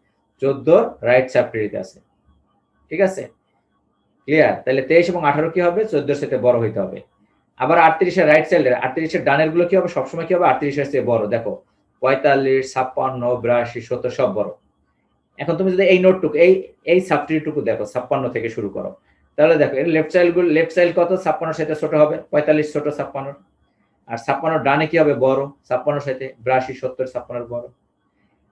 14 রাইট সাবট্রিতে আছে, ঠিক আছে, ক্লিয়ার। তাহলে 23 এবং 18 কি হবে 14 এর সাথে বড় হইতে হবে। আবার 38 এর রাইট সাইডে, 38 এর ডানের গুলো কি হবে সবসময় কি হবে 38 এর চেয়ে বড়। দেখো 45, 56, 82, 70 সব বড়। এখন তুমি যদি এই নোটটুকু এই সাবট্রিটুকু দেখো 56 থেকে শুরু করো, তাহলে দেখো এর লেফট সাইড কত 56 এর সাথে ছোট হবে, 45 ছোট 56, আর 56 ডানে কি হবে বড় 56 এর সাথে, 82, 70, 56 এর বড়।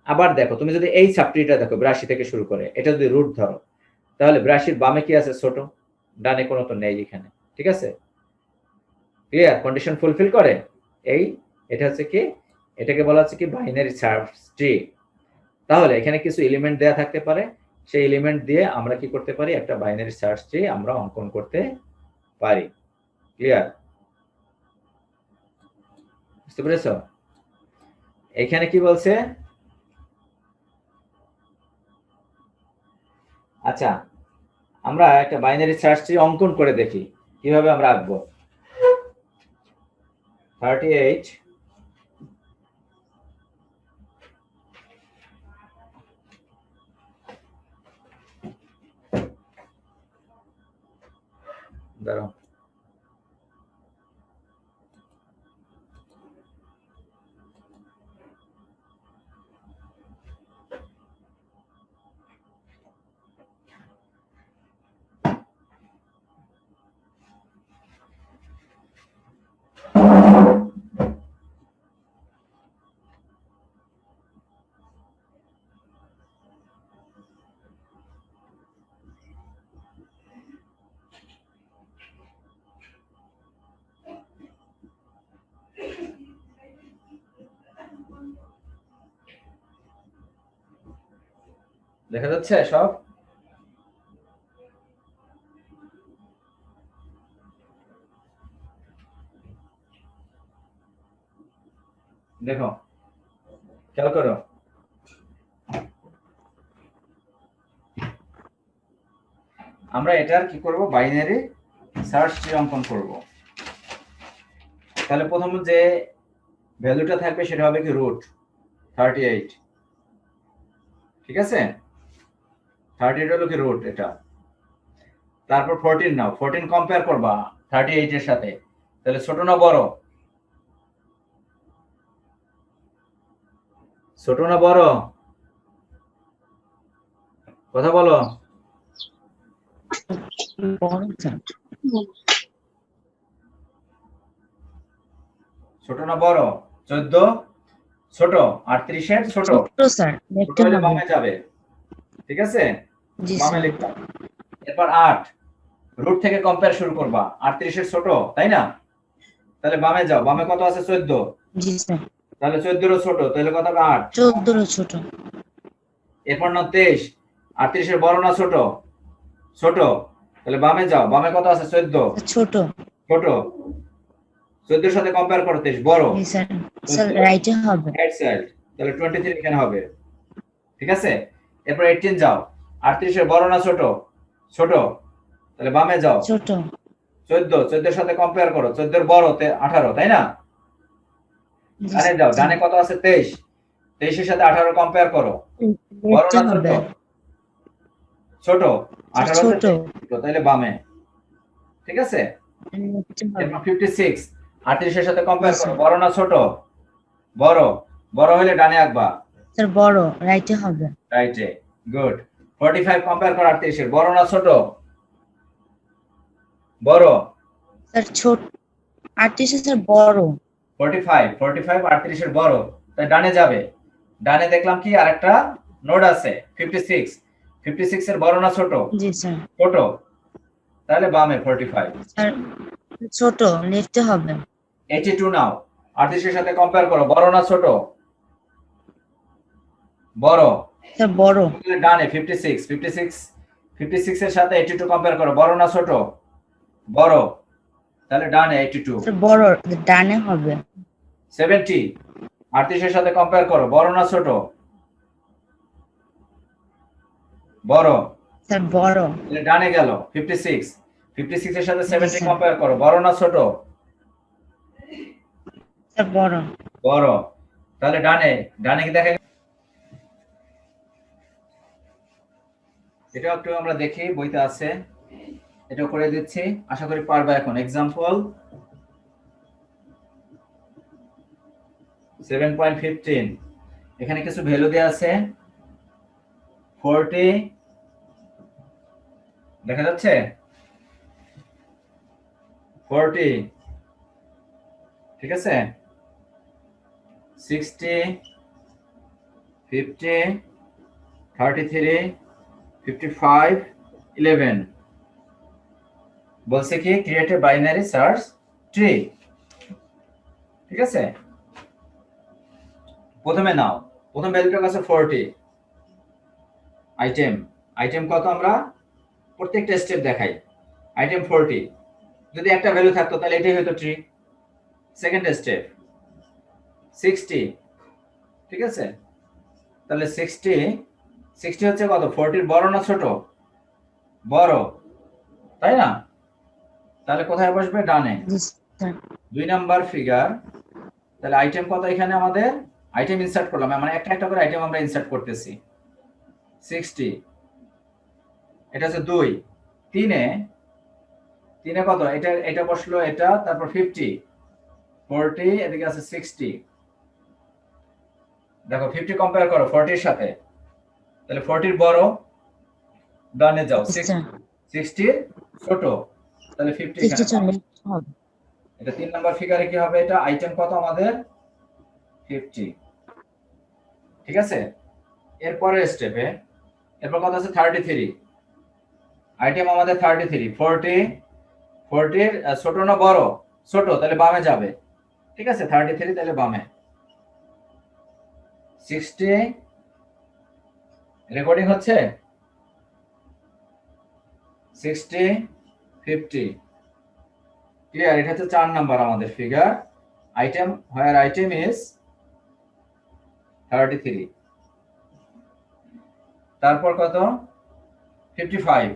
আবার দেখো তুমি যদি এই সাবট্রিটা দেখো 82 থেকে শুরু করে, এটা যদি রুট ধরো, তাহলে 82 বামে কি আছে ছোট, ডানে কোনো তো নেই এখানে, ঠিক আছে, ক্লিয়ার। কন্ডিশন ফুলফিল করে এই এটা হচ্ছে কি, এটাকে বলা হচ্ছে কি বাইনারি সার্চ ট্রি। তাহলে এখানে কিছু এলিমেন্ট দেয়া থাকতে পারে, সেই এলিমেন্ট দিয়ে আমরা কি করতে পারি, একটা বাইনারি সার্চ ট্রি আমরা অঙ্কন করতে পারি। ক্লিয়ার? বুঝতে পেরেছো? এখানে কি বলছে, আচ্ছা আমরা একটা বাইনারি সার্চ ট্রি অঙ্কন করে দেখি কিভাবে আমরা আঁকবো। 38 দাঁড়াও, দেখা যাচ্ছে সব? দেখো, খেয়াল করো, আমরা এটার কি করব, বাইনারি সার্চ ট্রি অঙ্কন করব। তাহলে প্রথম যে ভ্যালুটা থাকবে সেটা হবে কি রুট 38। ঠিক আছে, 38 হলো কি রুট এটা। তারপর 14 নাও, 14 কম্পেয়ার করবা 38 এর সাথে, তাহলে ছোট না বড়? ছোট না বড়? কথা বলো। বড় স্যার। ছোট না বড়? 14 ছোট, 38 এর ছোট। ছোট স্যার, ছোট লিখতে হলে হবে। বামে যাবে। ঠিক আছে, জি বামে স্যার। লিখবা। এরপর 8 রুট থেকে কম্পেয়ার শুরু করবা, 38 এর ছোট তাই না? তাহলে বামে যাও, বামে কত আছে? 14। জি স্যার। তাহলে 14 এর ছোট, তাহলে কত হবে? 8। 14 ছোট। এরপর না 23, 38 এর বড় না ছোট? ছোট, তাহলে বামে যাও, বামে কত আছে? 14। ছোট। ছোট, 14 এর সাথে কম্পেয়ার করো 23 বড়। জি স্যার। স্যার রাইটে হবে। রাইট সাইড, তাহলে 23 এখানে হবে। ঠিক আছে, এরপর 18 যাও, 38 এর বড় না ছোট? ছোট, তাহলে বামে যাও, ছোট। 14 এর সাথে কম্পেয়ার করো, 14 এর বড় 18 তাই না? জি ডানে যাও, স্যার। ডানে কত আছে? 23, 23 এর সাথে 18 কম্পেয়ার করো, বড় লিখতে না ছোট? হবে। ছোট, 18 ছোট। তাহলে বামে। ঠিক আছে, লিখতে হবে। এরপর 56, 38 এর সাথে কম্পেয়ার Yes, করো, sir. বড় না ছোট? বড়, বড় হলে ডানে আঁকবা, স্যার বড়, রাইটে হবে। রাইটে। গুড। 45 কম্পেয়ার করো 38 এর, বড় না ছোট? বড়। স্যার ছোট। 38 স্যার বড়। 45 38 এর বড়, তাই ডানে যাবে। ডানে দেখলাম কি আরেকটা নোড আছে 56, 56 এর বড় না ছোট? জি স্যার। ছোট, তাহলে বামে 45। স্যার ছোট, লিখতে হবে। 82 নাও, 38 এর সাথে কম্পেয়ার করো, বড় না ছোট? বড়, স্যার বড়। তাহলে ডানে 56 এর সাথে 82 কম্পেয়ার করো, বড় না ছোট? বড়, তাহলে ডানে 82। স্যার বড়, ডানে হবে। 70, 38 এর সাথে কম্পেয়ার করো, বড় না ছোট? বড়, স্যার বড়। তাহলে ডানে গেল 56 এর সাথে 70 স্যার। কম্পেয়ার করো, বড় না ছোট? স্যার বড়। বড়, তাহলে ডানে, ডানে কি দেখা গেল? এটা একটু আমরা দেখি, বইতে আছে, এটা করে দিচ্ছি, আশা করি পারবা এখন। এক্সাম্পল 7.15, এখানে কিছু ভ্যালু দেয়া আছে। 40 দেখা যাচ্ছে, 40, ঠিক আছে, 60, 50, 33, 55, 11 বলছে কি create a binary search tree. ঠিক আছে, প্রথমে নাও, প্রথম ভ্যালুটার কাছে 40 আইটেম কত আমরা প্রত্যেকটা স্টেপ দেখাই। আইটেম 40, যদি একটা ভ্যালু থাকতো তাহলে এটাই হতো ট্রি। সেকেন্ড স্টেপ 60, ঠিক আছে, তাহলে 60 হচ্ছে কত 40 বড় না ছোট? বড়, তাই না? তাহলে কোথায় বসবে? ডানে। জি স্যার 2 নাম্বার ফিগার, তাহলে আইটেম কত এখানে আমাদের? আইটেম ইনসার্ট করলাম, মানে একটা একটা করে আইটেম আমরা ইনসার্ট করতেছি। 60, এটা হচ্ছে 2, 3 কত? এটা বসলো, এটা, তারপর 50, 40, এদিকে আছে 60। দেখো 50 কম্পেয়ার করো 40 এর সাথে, তাহলে 40 বড়, ডানে যাও। জি স্যার 60 ছোট, তাহলে 50 60 এখানে চলে হবে এটা 3 নাম্বার ফিগারে কি হবে? এটা আইটেম কত আমাদের? 50, ঠিক আছে। এরপরের স্টেপে এরপর কত আছে? 33, আইটেম আমাদের 33। 40 ছোট না বড়? ছোট, তাহলে বামে যাবে, ঠিক আছে। 33 তাহলে বামে। 60 রেকর্ডিং হচ্ছে? 60, 50 ক্লিয়ার। এটা হচ্ছে 4 নাম্বার আমাদের figure, item where item is 33। তারপর কত? 55,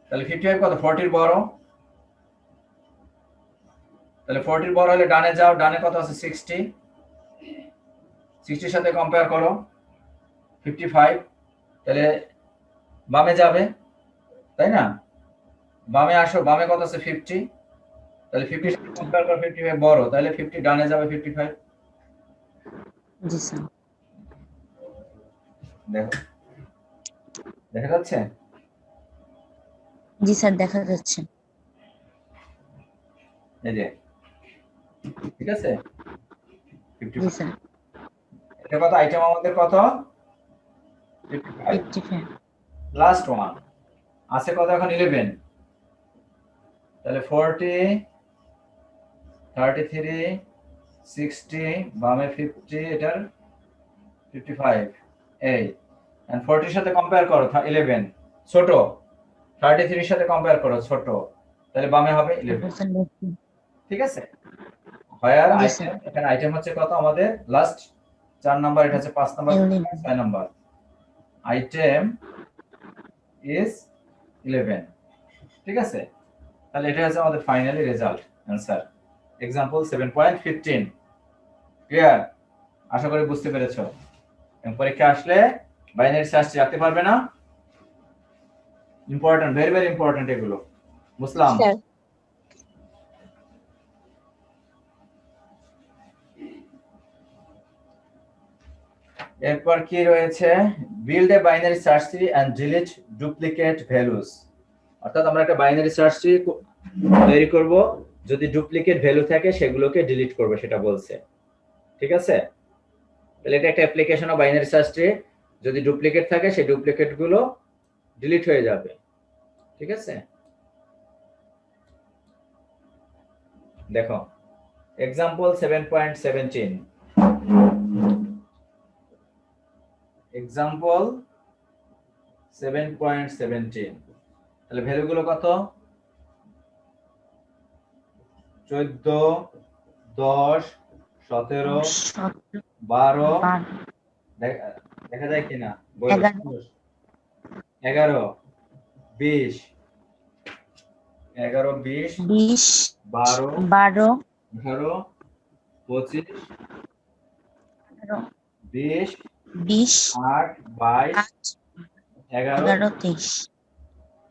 তাহলে 55 কত? 40 বড়, তাহলে 40 বড় হলে ডানে যাও। ডানে কত আছে? 60, 60 এর সাথে কম্পেয়ার করো 55, তাহলে বামে যাবে, তাই না? বামে আসো, বামে কত আছে? 50, তাহলে 50 এর সাথে কম্পেয়ার করো 55 বড়, তাহলে 50 ডানে যাবে 55। জি স্যার দেখো দেখা যাচ্ছে? জি স্যার দেখা যাচ্ছে এই যে, ঠিক আছে। জি 55, স্যার এটা কত? আইটেম আমাদের কত? 55। 55 লাস্ট ওয়ান আছে কত এখন? 11, তাহলে 40, 33, 60, বামে 50, এটার 55, এই এন্ড 40 এর সাথে কম্পেয়ার করো 11 ছোট, 33 এর সাথে কম্পেয়ার করো ছোট, তাহলে বামে হবে 11, ঠিক আছে। হোয়ার জি আইটেম, স্যার এখানে আইটেম হচ্ছে কত আমাদের? লাস্ট 4 নাম্বার, এটা হচ্ছে 5 নাম্বার, 6 নাম্বার। আইটেম ইজ 11, ঠিক আছে। তাহলে এটা হচ্ছে আমাদের finally result answer. Example 7.15 clear? আশা করি বুঝতে পেরেছো। এবং পরীক্ষা আসলে বাইনারি সার্চ রাখতে পারবে না? ইম্পর্টেন্ট, ভেরি ভেরি ইম্পর্টেন্ট এগুলো, বুঝলাম? স্যার এরপর কি রয়েছে? Build a binary search tree and delete duplicate values. অর্থাৎ আমরা একটা বাইনারি সার্চ ট্রি তৈরি করব, যদি ডুপ্লিকেট ভ্যালু থাকে সেগুলোকে ডিলিট করব, সেটা বলছে, ঠিক আছে। তাহলে এটা একটা application of binary search tree, যদি ডুপ্লিকেট থাকে সেই ডুপ্লিকেট গুলো ডিলিট হয়ে যাবে, ঠিক আছে। দেখো এক্সাম্পল 7.17, এক্সাম্পল 7.17, তাহলে ভ্যালু গুলো কত? 14, 10, 17, 12, দেখা যায় কিনা? 11, 20, 11, 20, 20 12, 12 18, 25, 20, 20 8, 22, 11, 11 23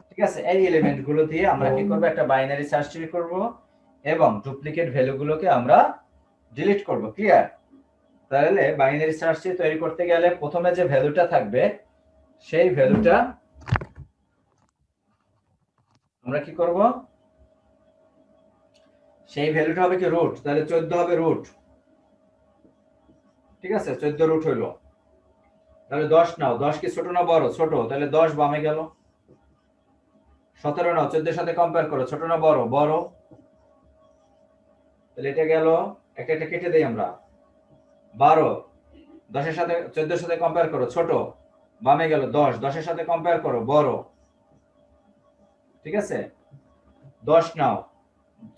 ঠিক আছে। এই এলিমেন্ট গুলো দিয়ে আমরা কি করব? একটা বাইনারি সার্চ ট্রি করব এবং ডুপ্লিকেট ভ্যালু গুলোকে আমরা ডিলিট করব, ক্লিয়ার? তাহলে বাইনারি সার্চ ট্রি তৈরি করতে গেলে প্রথমে যে ভ্যালুটা থাকবে সেই ভ্যালুটা আমরা কি করব? সেই ভ্যালুটা হবে কি? রুট, তাহলে 14 হবে রুট, ঠিক আছে। 14 রুট হইলো, তাহলে 10 নাও। 10 কি ছোট না বড়? ছোট, তাহলে 10 বামে গেল। 17 নাও, 14 এর সাথে কম্পেয়ার করো, ছোট না বড়? বড়, তাহলে এটা গেল, একটা একটা কেটে দেই আমরা। 12, 10 এর সাথে 14 এর সাথে কম্পেয়ার করো ছোট, বামে গেল 10, 10 এর সাথে কম্পেয়ার করো বড়, ঠিক আছে 10 নাও,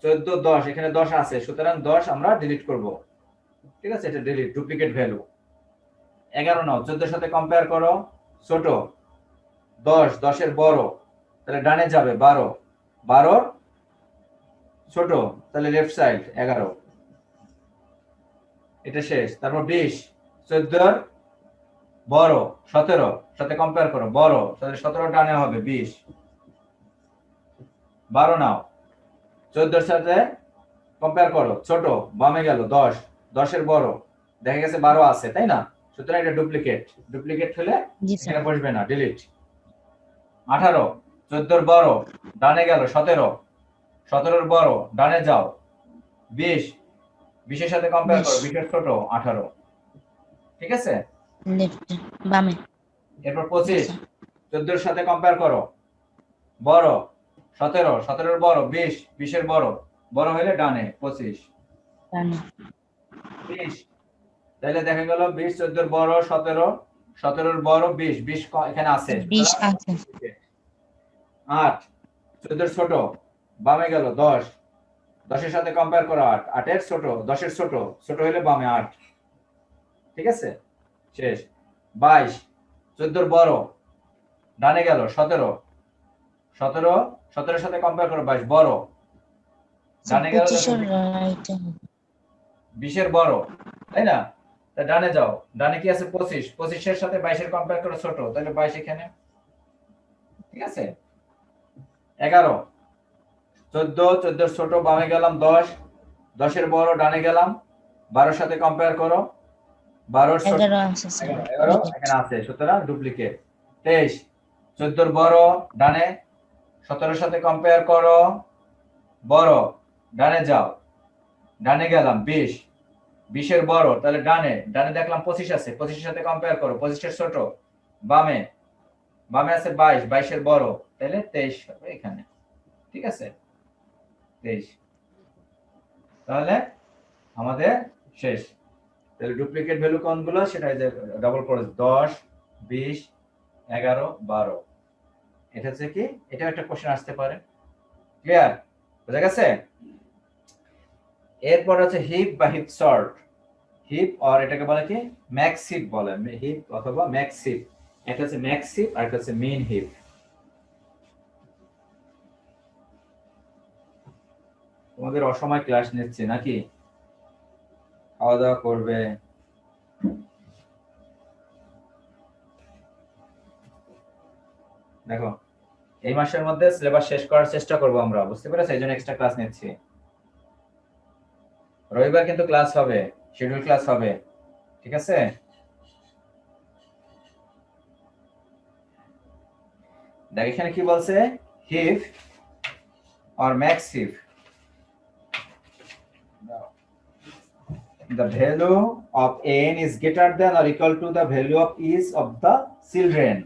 14 10, এখানে 10 আছে, সুতরাং 10 আমরা ডিলিট করব, ঠিক আছে, এটা ডিলিট, ডুপ্লিকেট ভ্যালু। 11 নাও, 14 এর সাথে কম্পেয়ার করো ছোট, 10, 10 এর বড়, তাহলে ডানে যাবে 12, 12 ছোট, তাহলে লেফট সাইড 11, এটা শেষ। তারপর 20, 14 এর বড় 17, সাথে কম্পেয়ার করো বড়, তাহলে 17 ডানে হবে 20, 12 নাও, 14 এর সাথে কম্পেয়ার করো ছোট, বামে গেল 10, 10 এর বড়, দেখা গেছে 12 আছে, তাই না, সুতরাং এটা ডুপ্লিকেট, ডুপ্লিকেট হলে জি স্যার। এখানে বসবে না, ডিলিট। 18, 14 এর বড়, ডানে গেল 17, 17 এর বড়, ডানে যাও 20, 20 এর সাথে কম্পেয়ার করো 20 এর ছোট 18, ঠিক আছে। লেফট বামে। এরপর 25, 14 এর সাথে কম্পেয়ার করো বড়, 17, 17 এর বড় 20, 20 এর বড়, বড় হলে ডানে 25, ডানে। 20, তাহলে দেখা গেল 20, 14 এর বড় 17, 17 এর বড় 20, 20 এখানে আছে, 20 আছে। 8, 14 এর ছোট, বামে গেল 10, 10 এর সাথে কম্পেয়ার করো 8, 8 এর ছোট, 10 এর ছোট, ছোট হলে বামে 8, ঠিক আছে শেষ। 22, 14 এর বড়, ডানে গেল 17, 17, 17 এর সাথে কম্পেয়ার করো 22 বড়, ডানে গেল 25 এর রাইটে। 20 এর বড়, তাই না, তা ডানে যাও, ডানে কি আছে 25, 25 এর সাথে 22 এর কম্পেয়ার করো ছোট, তাহলে 22 এখানে, ঠিক আছে। 11, 14, 14 এর ছোট, বামে গেলাম 10, 10 এর বড়, ডানে গেলাম 12 এর সাথে কম্পেয়ার করো 12 এর ছোট, 11 আছে স্যার। 11 এখানে আছে, সুতরাং ডুপ্লিকেট। 23, 14 এর বড়, ডানে, 17 এর সাথে কম্পেয়ার করো বড়, ডানে যাও, ডানে গেলাম 20, 20 এর বড়, তাহলে ডানে, ডানে দেখলাম 25 আছে, 25 এর সাথে কম্পেয়ার করো 25 এর ছোট, বামে, বামে আছে 22, 22 এর বড়, তাহলে 23 হবে এখানে, ঠিক আছে 23, তাহলে আমাদের শেষ। তাহলে ডুপ্লিকেট ভ্যালু কোনগুলো, সেটা এই যে ডাবল করে 10, 20, 11, 12, এটা হচ্ছে কি, এটা একটা কোশ্চেন আসতে পারে, ক্লিয়ার, বুঝা গেছে। এরপর হচ্ছে হিপ বা হিপ সর্ট, হিপ আর এটাকে বলে কি ম্যাক্স হিপ বলে, হিপ অথবা ম্যাক্স হিপ, একটা হচ্ছে ম্যাক্স হিপ আর একটা হচ্ছে মিন হিপ। তোমাদের অসময় ক্লাস নিচ্ছে নাকি, খাওয়া দাওয়া করবে, দেখো এই মাসের মধ্যে সিলেবাস শেষ করার চেষ্টা করব আমরা, বুঝতে পেরেছো, এই জন্য এক্সট্রা ক্লাস নিচ্ছি। রবিবার কিন্তু ক্লাস হবে, শিডিউল ক্লাস হবে, ঠিক আছে। দেখ এখানে কি বলছে, heap or max heap, the value of n is greater than or equal to the value of each of the children,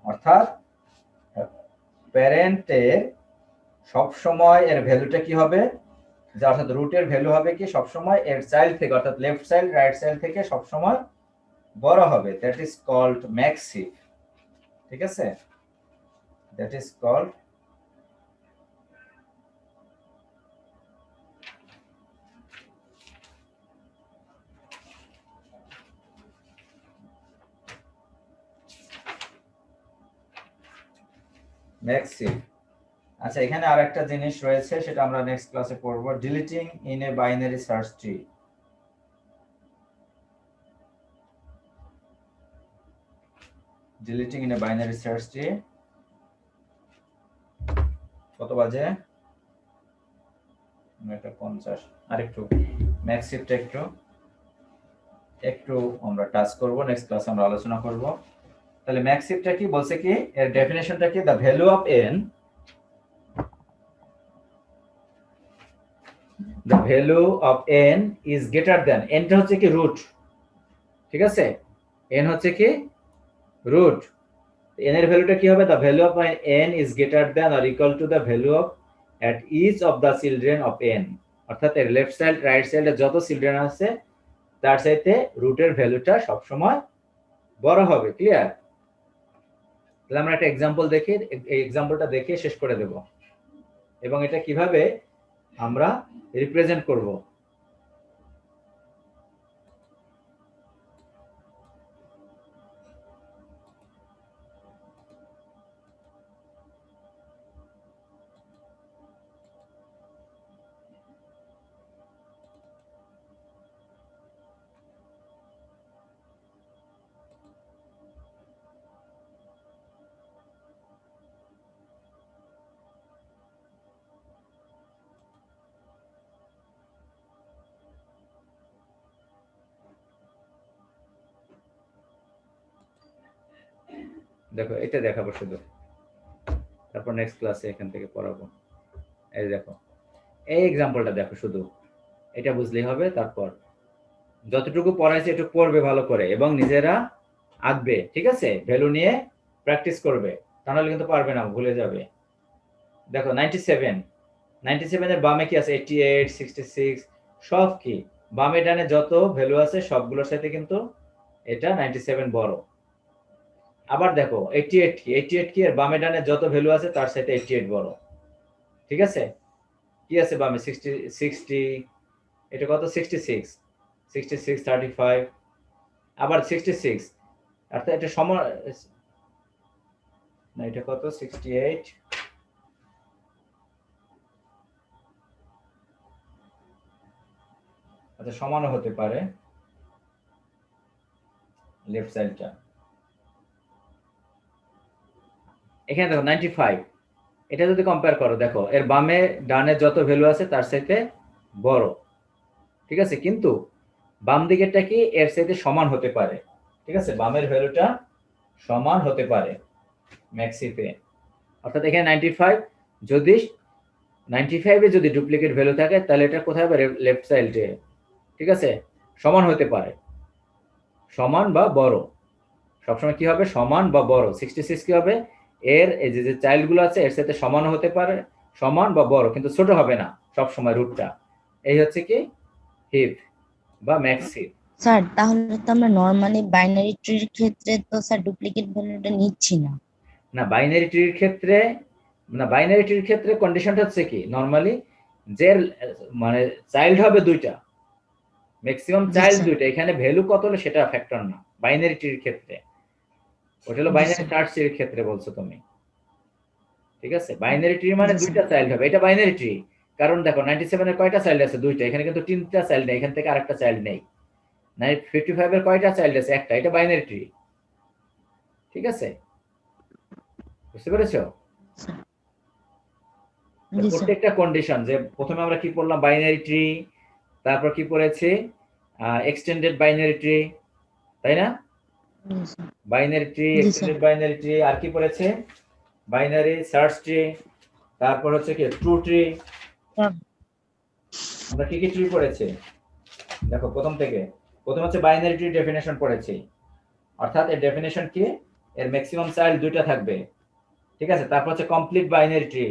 অর্থাৎ প্যারেন্টের সব সময় এর ভ্যালুটা কি হবে, যে অর্থাৎ রুটের ভ্যালু হবে কি সব সময় এর চাইল্ড থেকে, অর্থাৎ লেফট চাইল্ড রাইট চাইল্ড থেকে সব সময় বড় হবে, that is called max heap, ঠিক আছে, that is called max heap. আচ্ছা এখানে আরেকটা জিনিস রয়েছে, সেটা আমরা নেক্সট ক্লাসে পড়ব, deleting in a binary search tree. Deleting in a binary search tree, কত বাজে, 9:50, আরেকটু ম্যাক্স হিপটা একটু আমরা টাচ করব, নেক্সট ক্লাসে আমরা আলোচনা করব। তাহলে ম্যাক্স হিপটা কি বলছে, কি এর ডেফিনেশনটা কি, the value of n, the value of n is greater than, n টা হচ্ছে কি রুট, ঠিক আছে, n হচ্ছে কি রুট, n এর ভ্যালুটা কি হবে, the value of n is greater than or equal to the value of at each of the children of n, অর্থাৎ এর লেফট সাইড রাইট সাইডে যত চিলড্রেন আছে তার চাইতে রুটের ভ্যালুটা সবসময় বড় হবে। ক্লিয়ার? তাহলে আমরা একটা এক্সাম্পল দেখি, এই এক্সাম্পলটা দেখে শেষ করে দেব এবং এটা কিভাবে আমরা রিপ্রেজেন্ট করব। দেখো এটা দেখাবো শুধু, তারপর নেক্সট ক্লাসে এখান থেকে পড়াবো। এই দেখো এই এক্সাম্পলটা দেখো, শুধু এটা বুঝলেই হবে। তারপর যতটুকু পড়াইছে একটু পড়বে ভালো করে এবং নিজেরা আঁকবে, ঠিক আছে? ভ্যালু নিয়ে প্র্যাকটিস করবে, তা নাহলে কিন্তু পারবে না, ভুলে যাবে। দেখো 97 এর বামে কি আছে? 88, 66 সব কি বামে ডানে যত ভ্যালু আছে সবগুলোর সাথে কিন্তু এটা 97 বড়। আবার দেখো 88 কি এর বামে ডানে যত ভ্যালু আছে তার সাথে 88 বড়। ঠিক আছে? কি আছে বামে? 60 এটা কত? 66 35 আবার 66, অর্থাৎ এটা সমান না, এটা কত? 68 আচ্ছা সমানও হতে পারে লেফট সাইডটা। এখানে দেখো 95, এটা যদি কম্পেয়ার করো দেখো এর বামে ডানে যত ভ্যালু আছে তার সাথে বড়। ঠিক আছে? কিন্তু বাম দিকেরটা কি এর সাথে সমান হতে পারে। ঠিক আছে? বামের ভ্যালুটা সমান হতে পারে ম্যাক্সিফে। অর্থাৎ এখানে 95, যদি 95 এ যদি ডুপ্লিকেট ভ্যালু থাকে তাহলে এটা কোথায় হবে? লেফট সাইডে। ঠিক আছে? সমান হতে পারে, সমান বা বড়। সবসময় কি হবে? সমান বা বড়। 66 কি হবে? এর এই যে চাইল্ড গুলো আছে এর সাথে সমান হতে পারে, সমান বা বড়, কিন্তু ছোট হবে না সব সময় রুটটা। এই হচ্ছে কি হিপ বা ম্যাক্স হিপ। স্যার তাহলে তো আমরা নরমালি বাইনারি ট্রির ক্ষেত্রে তো স্যার ডুপ্লিকেট ভ্যালুটা নিচ্ছি না। না, বাইনারি ট্রির ক্ষেত্রে কন্ডিশনটা হচ্ছে কি নরমালি যে মানে চাইল্ড হবে দুইটা, ম্যাক্সিমাম চাইল্ড দুইটা, এখানে ভ্যালু কত হলো সেটা ফ্যাক্টর না বাইনারি ট্রির ক্ষেত্রে। ওটা হলো বাইনারি সার্চ ট্রির ক্ষেত্রে বলছো তুমি। ঠিক আছে? বাইনারি ট্রি মানে দুইটা চাইল্ড হবে, এটা বাইনারি ট্রি। কারণ দেখো 97 এর কয়টা চাইল্ড আছে? দুইটা। এখানে কিন্তু তিনটা চাইল্ড নেই, এখান থেকে আরেকটা চাইল্ড নেই। 55 এর কয়টা চাইল্ড আছে? একটা। এটা বাইনারি ট্রি। ঠিক আছে? বুঝতে পেরেছো? প্রত্যেকটা কন্ডিশন, যে প্রথমে আমরা কি পড়লাম? বাইনারি ট্রি, তারপর কি পড়েছি? এক্সটেন্ডেড বাইনারি ট্রি, তাই না? Binary tree, extended binary tree, আর কি পড়েছে? বাইনারি সার্চ ট্রি, তারপর হচ্ছে কি ট্রু ট্রি। আমরা কি কি ট্রি পড়েছি দেখো প্রথম থেকে। প্রথম হচ্ছে বাইনারি ট্রি ডেফিনেশন পড়েছি, অর্থাৎ এর ডেফিনেশন কি? এর ম্যাক্সিমাম চাইল্ড দুইটা থাকবে। ঠিক আছে? তারপর হচ্ছে কমপ্লিট বাইনারি ট্রি,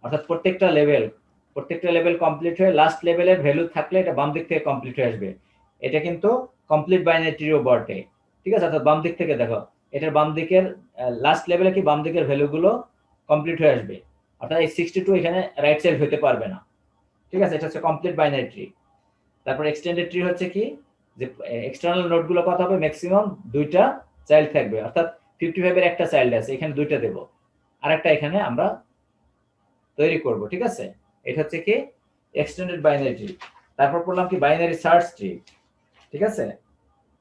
অর্থাৎ প্রত্যেকটা লেভেল কমপ্লিট হয়ে লাস্ট লেভেলের ভ্যালু থাকলে এটা বাম দিক থেকে কমপ্লিট হয়ে আসবে। এটা কিন্তু কমপ্লিট বাইনারি ট্রিও বটে। ঠিক আছে? অর্থাৎ বাম দিক থেকে দেখো, এটার বাম দিকের লাস্ট লেভেলে কি বাম দিকের ভ্যালুগুলো কমপ্লিট হয়ে আসবে, অর্থাৎ এই 62 এখানে রাইট সাইড হতে পারবে না। ঠিক আছে? এটা হচ্ছে কমপ্লিট বাইনারি ট্রি। তারপর এক্সটেন্ডেড ট্রি হচ্ছে কি, যে এক্সটার্নাল নোডগুলো কত হবে? ম্যাক্সিমাম দুইটা চাইল্ড থাকবে, অর্থাৎ 55 এর একটা চাইল্ড আছে, এখানে দুইটা দেব, আরেকটা এখানে আমরা তৈরি করব। ঠিক আছে? এটা হচ্ছে কি এক্সটেন্ডেড বাইনারি ট্রি। তারপর পড়লাম কি বাইনারি সার্চ ট্রি। ঠিক আছে?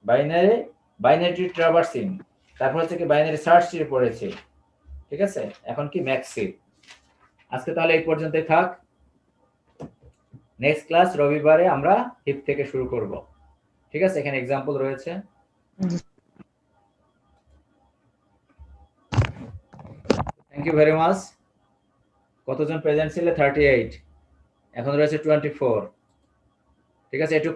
বাইনারি ট্রি ট্রাভার্সিং, তারপর হচ্ছে কি বাইনারি সার্চ ট্রি পড়েছি। ঠিক আছে? এখন কি ম্যাক্স হিপ। আজকে তাহলে এই পর্যন্তই থাক। নেক্সট ক্লাস রবিবারে আমরা হিপ থেকে শুরু করব। ঠিক আছে? এখানে এক্সাম্পল রয়েছে। Thank you very much. কতজন প্রেজেন্ট ছিল? 38। এখন রয়েছে 24। ঠিক আছে? একটু